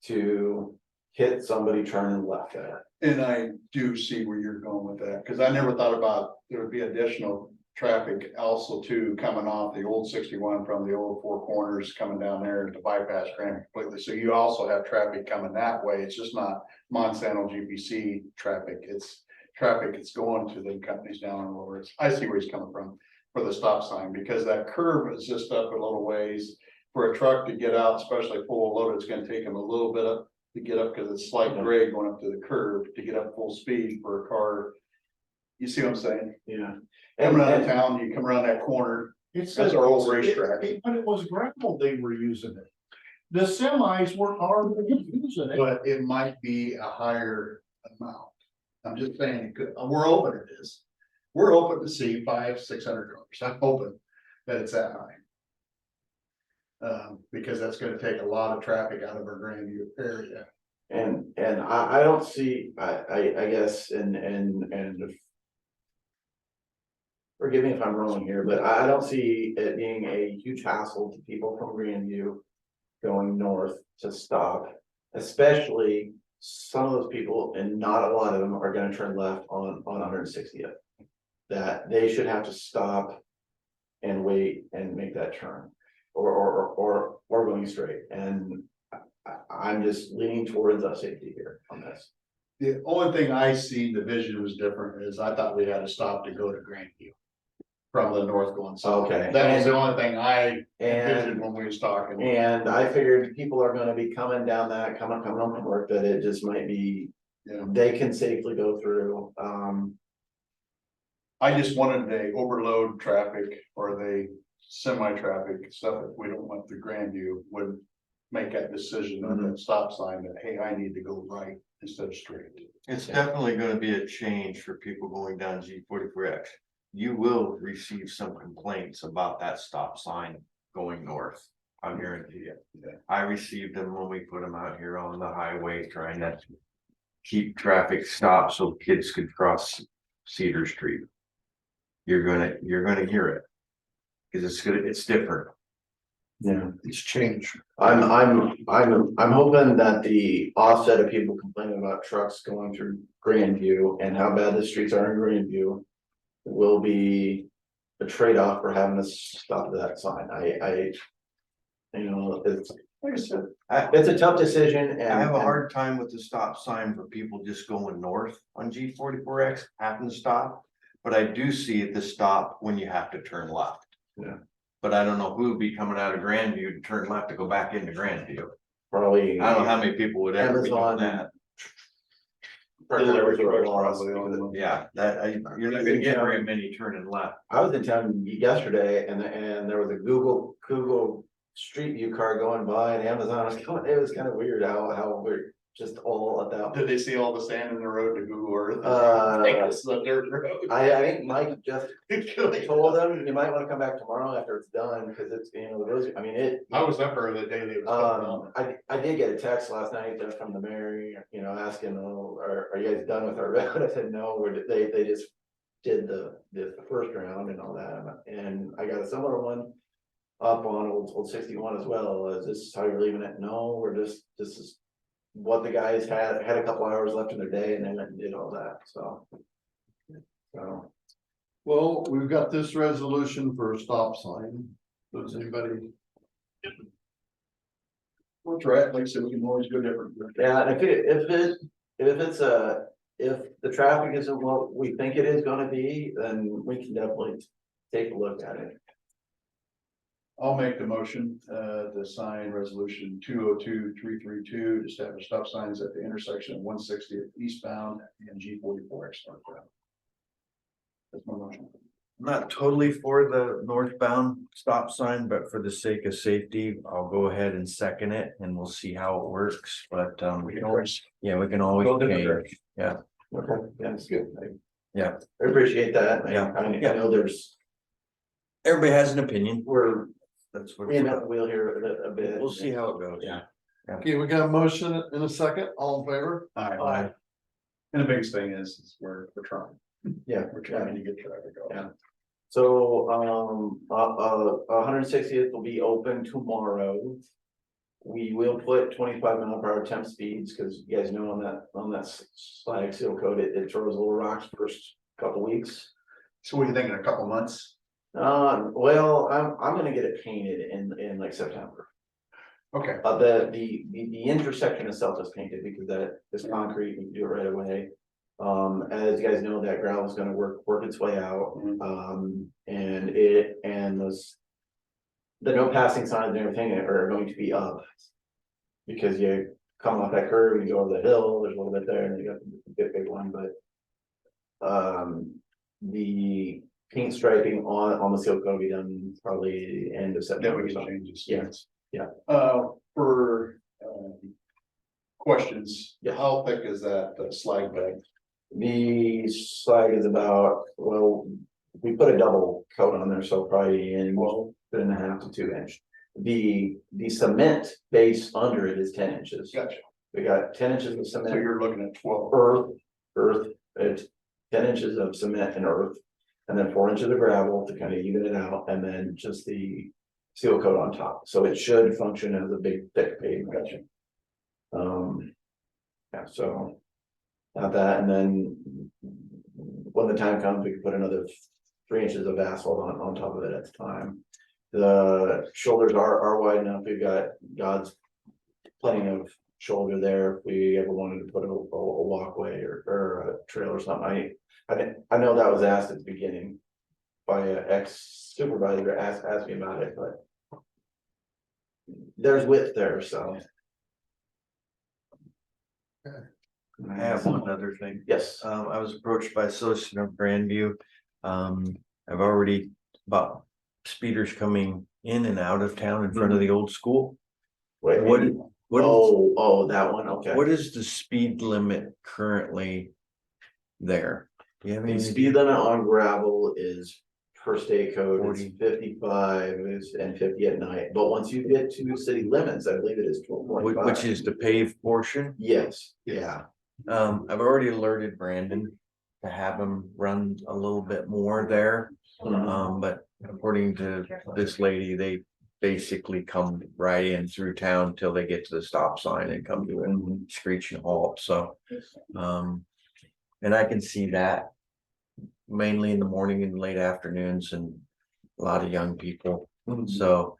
to hit somebody turning left at. And I do see where you're going with that, because I never thought about there would be additional traffic also too, coming off the old 61 from the old Four Corners, coming down there to bypass Grand completely. So you also have traffic coming that way. It's just not Monsanto GPC traffic. It's traffic that's going to the companies down in lower. I see where he's coming from for the stop sign, because that curve is just up a little ways. For a truck to get out, especially full load, it's gonna take them a little bit up to get up, because it's slight grade going up to the curve to get up full speed for a car. You see what I'm saying? Yeah. Coming out of town, you come around that corner, It's that's our old racetrack. But it was gravel they were using it. The semis were already using it. But it might be a higher amount. I'm just saying, it could, we're open to this. We're open to see 500-600 cars. I'm hoping that it's that high. Because that's gonna take a lot of traffic out of our Grandview area. And I don't see, I guess, and forgive me if I'm wrong here, but I don't see it being a huge hassle to people from Grandview going north to stop, especially some of those people, and not a lot of them are gonna turn left on 160th. That they should have to stop and wait and make that turn, or going straight, and I'm just leaning towards the safety here on this. The only thing I see, the vision was different, is I thought we had to stop to go to Grandview. from the north going south. Okay. That was the only thing I And, envisioned when we was talking. and I figured people are gonna be coming down that, coming home from work, that it just might be, Yeah. they can safely go through, I just wanted they overload traffic or they semi-traffic stuff, if we don't want the Grandview, would make that decision on that stop sign that, hey, I need to go right instead of straight. It's definitely gonna be a change for people going down G44X. You will receive some complaints about that stop sign going north. I guarantee you. Yeah. I received them when we put them out here on the highway trying to keep traffic stopped so kids could cross Cedar Street. You're gonna hear it. Cause it's different. yeah. It's changed. I'm hoping that the offset of people complaining about trucks going through Grandview and how bad the streets are in Grandview will be a trade-off for having to stop at that sign. You know, it's, like I said, it's a tough decision and. I have a hard time with the stop sign for people just going north on G44X, having to stop. But I do see it to stop when you have to turn left. Yeah. But I don't know who would be coming out of Grandview to turn left to go back into Grandview. Probably. I don't know how many people would ever be doing Amazon that. Delivery Trucks trucks. probably on the- Yeah, you're not gonna get very many turning left. I was in town yesterday and there was a Google Street View car going by and Amazon was coming. It was kind of weird how we're just all at that. Did they see all the sand in the road to Google Earth? Uh, This is a dirt road. I think Mike just told them, you might wanna come back tomorrow after it's done, cause it's, you know, the roads, I mean, it. I was up there the day they was putting on. I did get a text last night from the mayor, you know, asking, oh, are you guys done with our road? I said, no, they just did the first round and all that, and I got a similar one up on old 61 as well. Is this how you're leaving it? No, this is what the guys had a couple hours left in their day and they went and did all that, so. Well, we've got this resolution for a stop sign. Does anybody? What's right, like I said, we can always go different. Yeah, and if the traffic isn't what we think it is gonna be, then we can definitely take a look at it. I'll make the motion, to sign resolution 202332 to establish stop signs at the intersection of 160th eastbound and G44 northbound. That's my motion. I'm not totally for the northbound stop sign, but for the sake of safety, I'll go ahead and second it and we'll see how it works, but We can always. yeah, we can always Go different change. Yeah, Okay, yeah, that's good. Yeah. I appreciate that. Yeah. I know everybody has an opinion. we're That's what. reinventing the wheel here a bit. We'll see how it goes. Yeah. Okay, we got a motion in a second, all in favor? Aye. And the biggest thing is we're trying. Yeah. We're trying to get traffic off. Yeah. So, 160th will be open tomorrow. We will put 25 mph temp speeds, because you guys know on that slag seal coat, it throws little rocks first couple weeks. So what do you think in a couple months? Well, I'm gonna get it painted in like September. Okay. The intersection itself is painted because that is concrete, you can do it right away. As you guys know, that gravel is gonna work its way out, and the no passing signs and everything are going to be up. Because you come off that curve, you go over the hill, there's a little bit there, and you got the big one, but. The paint striping on the seal coat will be done probably end of That September. would changes. Yes, yeah. For questions, Yeah. how thick is that slag bag? The slag is about, well, we put a double coat on there, so probably in 1.5 to 2 inch. The cement base under it is 10 inches. Gotcha. We got 10 inches of So cement, you're looking at 12. earth, it's 10 inches of cement and earth. And then 4 inches of gravel to kind of even it out, and then just the seal coat on top, so it should function as a big thick pavement. Gotcha. Yeah, so. Not that, and then. When the time comes, we can put another 3 inches of asphalt on top of it at the time. The shoulders are wide enough, we've got God's plenty of shoulder there, if we ever wanted to put a walkway or a trail or something. I know that was asked at the beginning. by an ex supervisor asked me about it, but. There's width there, so. I have one other thing. Yes, I was approached by a citizen of Grandview. I've already bought speeders coming in and out of town in front of the old school. wait, What, maybe- what, oh, that one, okay. what is the speed limit currently there? Do you have The any speed limit on gravel is per state code, 40. it's 55 and 50 at night, but once you get to city limits, I believe it is 12.5. which is the paved portion? Yes, Yeah. I've already alerted Brandon to have him run a little bit more there. But according to this lady, they basically come right in through town till they get to the stop sign and come to a screeching halt, so. And I can see that mainly in the morning and late afternoons and a lot of young people, so.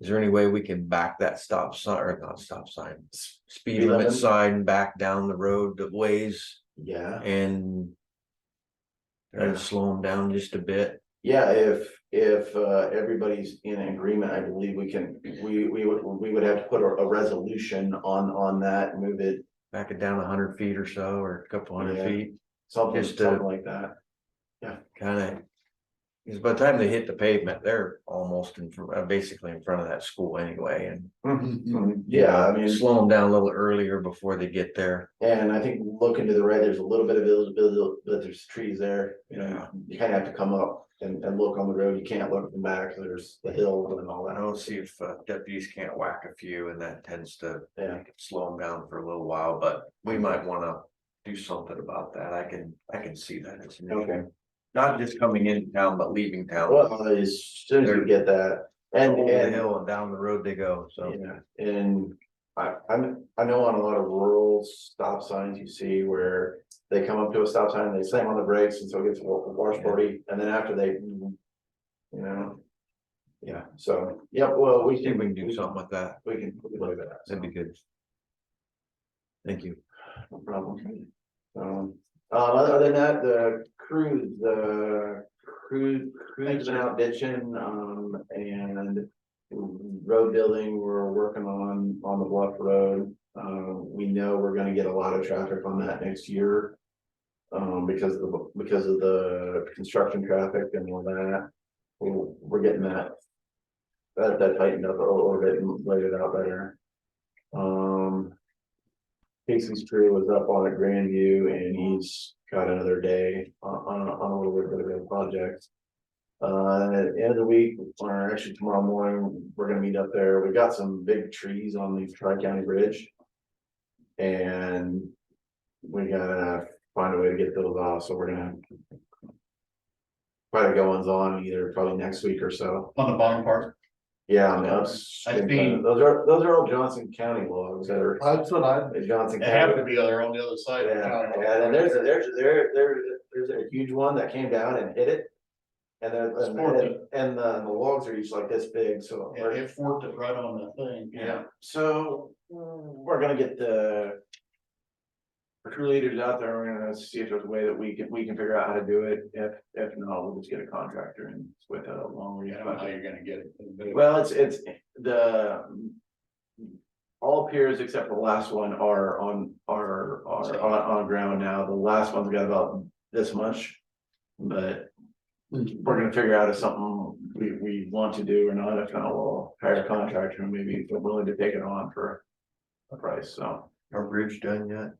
Is there any way we can back that stop sign, or not stop sign, speed limit limit? sign back down the road a ways yeah, and try to slow them down just a bit? yeah, if everybody's in agreement, I believe we would have to put a resolution on that, move it. Back it down 100 feet or so, or a couple hundred Yeah. feet, Something, Just to- something like that. kind of. Because by the time they hit the pavement, they're almost basically in front of that school anyway, and. Yeah, I mean, Slow them down a little earlier before they get there. and I think looking to the right, there's a little bit of visibility, but there's trees there, you know, Yeah. you kind of have to come up and look on the road, you can't look from back, there's the hill and all I that. don't see if deputies can't whack a few, and that tends to Yeah, slow them down for a little while, but we might want to do something about that. I can see that as an issue. okay. Not just coming into town, but leaving town. Well, as soon as we get that, and, Over the and, hill and down the road they go, so. yeah, and I know on a lot of rural stop signs you see where they come up to a stop sign, they slam on the brakes, and so it gets washboardy, and then after they, you know. Yeah, so, yeah, well, we See if can. we can do something with that. We can look at that. That'd be good. Thank you. No problem. Other than that, the crews been out ditching, and road building, we're working on the Bluff Road. We know we're gonna get a lot of traffic on that next year. Because of the construction traffic and all that, we're getting that tightened up a little bit and laid it out better. Casey's crew was up on at Grandview, and he's got another day on a little bit of a project. At the end of the week, or actually tomorrow morning, we're gonna meet up there. We got some big trees on the Tri-County Bridge. And we gotta find a way to get those off, so we're gonna try to go on either probably next week or so. On the bottom part. Yeah, I mean, that's, I think- those are all Johnson County logs that are That's what I, Johnson They have County. to be there on the other side. of the Yeah, county. and then there's a huge one that came down and hit it. And the logs are each like this big, so. Yeah, it forked it right on the thing. Yeah, so we're gonna get the. Crew leaders out there, we're gonna see if there's a way that we can figure out how to do it, if not, we'll just get a contractor and with a long I reach. don't know how you're gonna get it. Well, it's the. All piers except for the last one are on ground now, the last one's got about this much. But we're gonna figure out if something we want to do or not, if not, we'll hire a contractor and maybe if they're willing to take it on for a price, so. Our bridge done yet?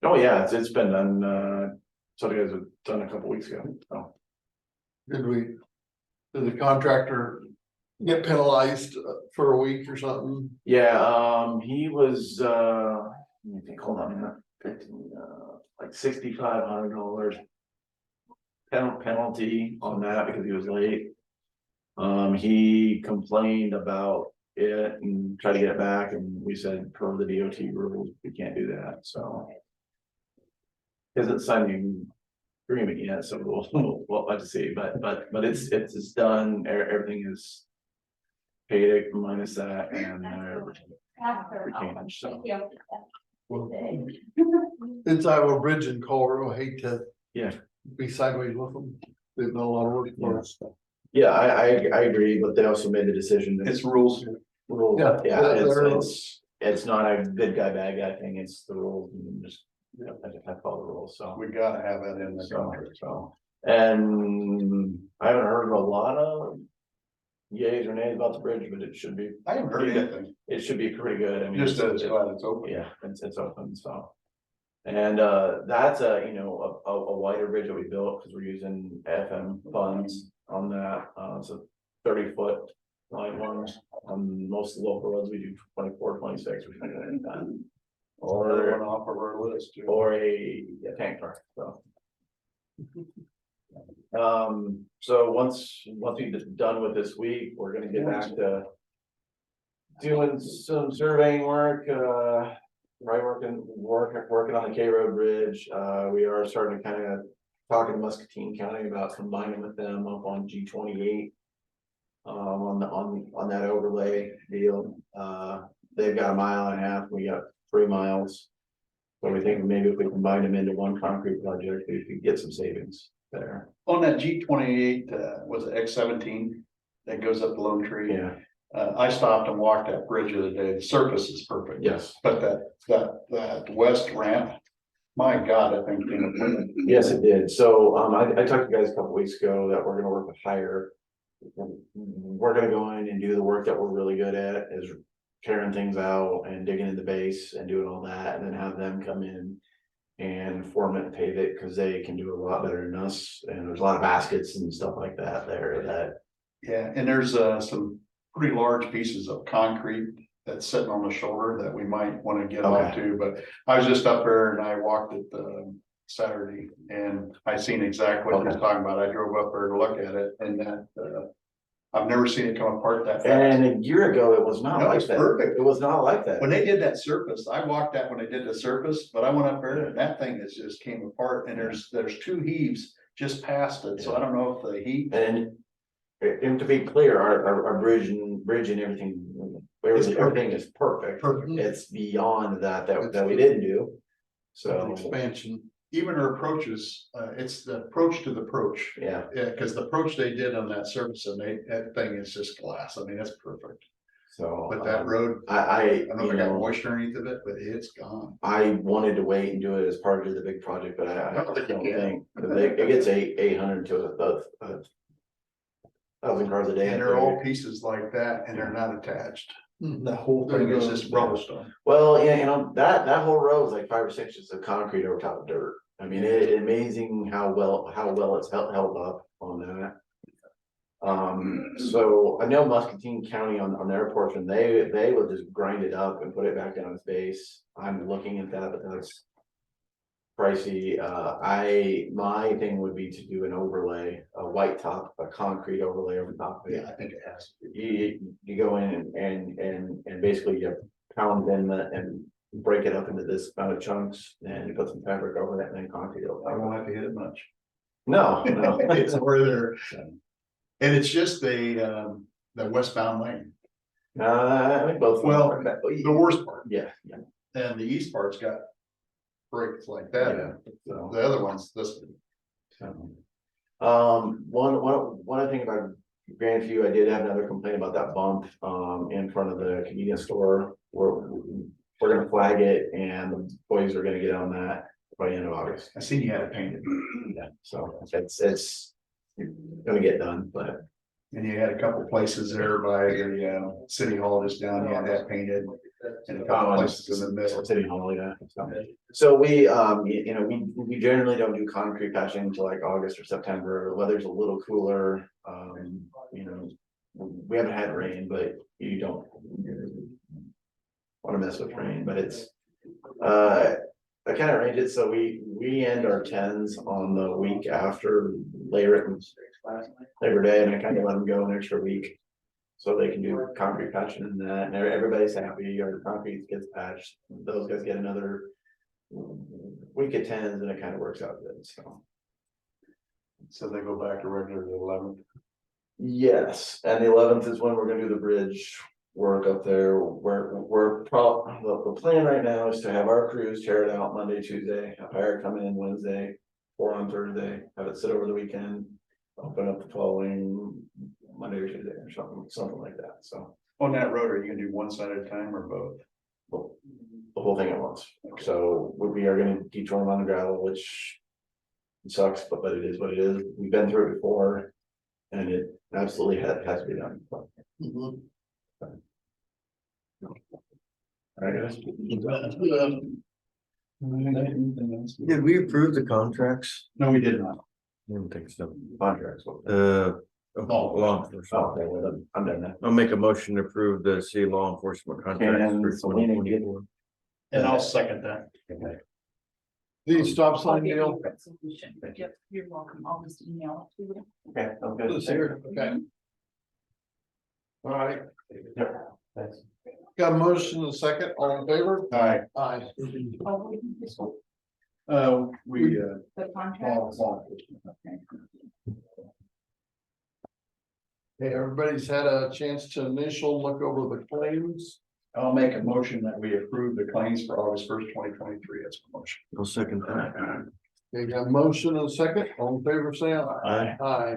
Oh, yeah, it's been done, so you guys have done a couple weeks ago, so. did the contractor get penalized for a week or something? Yeah, he was, let me think, hold on a minute, 15, like $6,500. Penalty on that because he was late. He complained about it and tried to get it back, and we said per the DOT rules, we can't do that, so. Hasn't signed the agreement yet, so we'll have to see, but it's done, everything is. Paid minus that and retainage, so. Since I have a bridge in Colorado, I hate to. Yeah. Be sideways with them. They've done a lot of work for us. Yeah, I agree, but they also made the decision. that- It's rules. Rules, Yeah, yeah, they're- it's not a good guy, bad guy thing, it's the rules and just, I follow the rules, so. We gotta have that in the contract, So, and I haven't heard a lot of yays or nays about the bridge, but it should be, I haven't heard anything, it should be pretty good, I mean. just that it's it- glad it's open. Yeah, it's open, so. And that's a, you know, a wider bridge that we built, because we're using FM funds on that, it's a 30-foot line one. On most of the local roads, we do 24, 26, or something like that. Or one Or, off of our list too. or a tank car, so. So once we get done with this week, we're gonna get back to doing some surveying work, right, working on the K Road Bridge. We are starting to kind of talking to Muscatine County about combining with them up on G28. On that overlay deal, they've got 1.5 miles, we got 3 miles. So we think maybe if we combine them into one concrete project, we could get some savings there. On that G28, was it X17 that goes up the Lone Tree? Yeah, I stopped and walked that bridge the other day. The surface is perfect. yes, But that west ramp, my God, I think. yes, it did. So, I talked to you guys a couple weeks ago that we're gonna work with Hire. We're gonna go in and do the work that we're really good at, is tearing things out and digging in the base and doing all that, and then have them come in and form it and pave it, because they can do a lot better than us, and there's a lot of baskets and stuff like that there that. Yeah, and there's some pretty large pieces of concrete that's sitting on the shoulder that we might want to get off to, but I was just up there and I walked it Saturday and I seen exactly what you're talking about. I drove up there to look at it, and that I've never seen it come apart that fast. And a year ago, it was not No, like it's that. perfect. It was not like that. When they did that surface, I walked that when they did the surface, but I went up there and that thing is just came apart, and there's 2 heaves just past it, so I don't know if the heat. And to be clear, our bridge and everything, everything is perfect. Perfect. It's beyond that we didn't do. So, Expansion. Even our approaches, it's the approach to the approach. yeah, Yeah, because the approach they did on that surface, and that thing is just glass. I mean, that's perfect. so. But that road, I I don't know if it got moisture underneath of it, but it's gone. I wanted to wait and do it as part of the big project, but I don't think, it gets 800 to about 1,000 cars a day. And they're all pieces like that, and they're not attached. The whole thing is just rubble stone. Well, yeah, you know, that whole road is like 5 or 6 inches of concrete over top of dirt. I mean, amazing how well it's held up on that. So I know Muscatine County on their portion, they will just grind it up and put it back on its base. I'm looking at that, but that's pricey. My thing would be to do an overlay, a white top, a concrete overlay over top of it. Yeah, I think it has. You go in and basically you pound in and break it up into this amount of chunks, and you put some fabric over it and then concrete over I it. won't have to hit it much. No. It's where they're, and it's just the westbound lane. I think both. Well, the worst part, Yeah, and the east part's got breaks like that. Yeah, so. The other one's this. So, one thing about Grandview, I did have another complaint about that bump, in front of the convenience store. We're gonna flag it, and the boys are gonna get on that by the end of August. I seen you had it painted, Yeah, so it's gonna get done, but. and you had a couple places there by the city hall just down, you had that painted. And a couple places in the middle. City Hall, yeah. So we, you know, we generally don't do concrete patching until like August or September. The weather's a little cooler. You know, we haven't had rain, but you don't want to mess with rain, but it's, I kind of arranged it so we end our 10s on the week after Labor Day, and I kind of let them go an extra week. So they can do concrete patching and that, and everybody's happy, or concrete gets patched, those guys get another week of 10s, and it kind of works out good, so. So they go back to regular the 11th. Yes, and the 11th is when we're gonna do the bridge work up there, the plan right now is to have our crews tear it out Monday, Tuesday, have Hire come in Wednesday, 4 on Thursday, have it sit over the weekend. open up the following Monday or Tuesday or something like that, so. On that road, are you gonna do one side at a time or both? Well, the whole thing at once, so we are gonna detour on the gravel, which. Sucks, but it is what it is, we've been through it before. And it absolutely has to be done. Alright, guys. Did we approve the contracts? No, we did not. I didn't think so. Contracts. Law enforcement. Okay, well, I'm done now. I'll make a motion to approve the city law enforcement contracts And for Selena, twenty get- 24. And I'll second that. Okay. The stop I'll sign give you deal. a resolution. Yep, you're welcome. I'll just email it to you. Okay, okay. Let's hear it. Okay. All right, Yep, thanks. got a motion and a second, all in favor? Aye. Aye. Oh, we can just go We, the contract. Hey, everybody's had a chance to initial look over the claims. I'll make a motion that we approve the claims for August 1st, 2023. That's my motion. I'll second that. Okay, got a motion and a second, all in favor, say aye. Aye. Aye.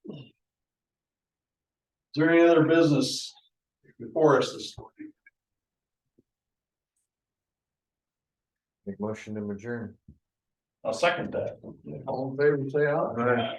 Is there any other business before us this morning? Make motion to adjourn. I'll second that. All in favor, say aye. Aye.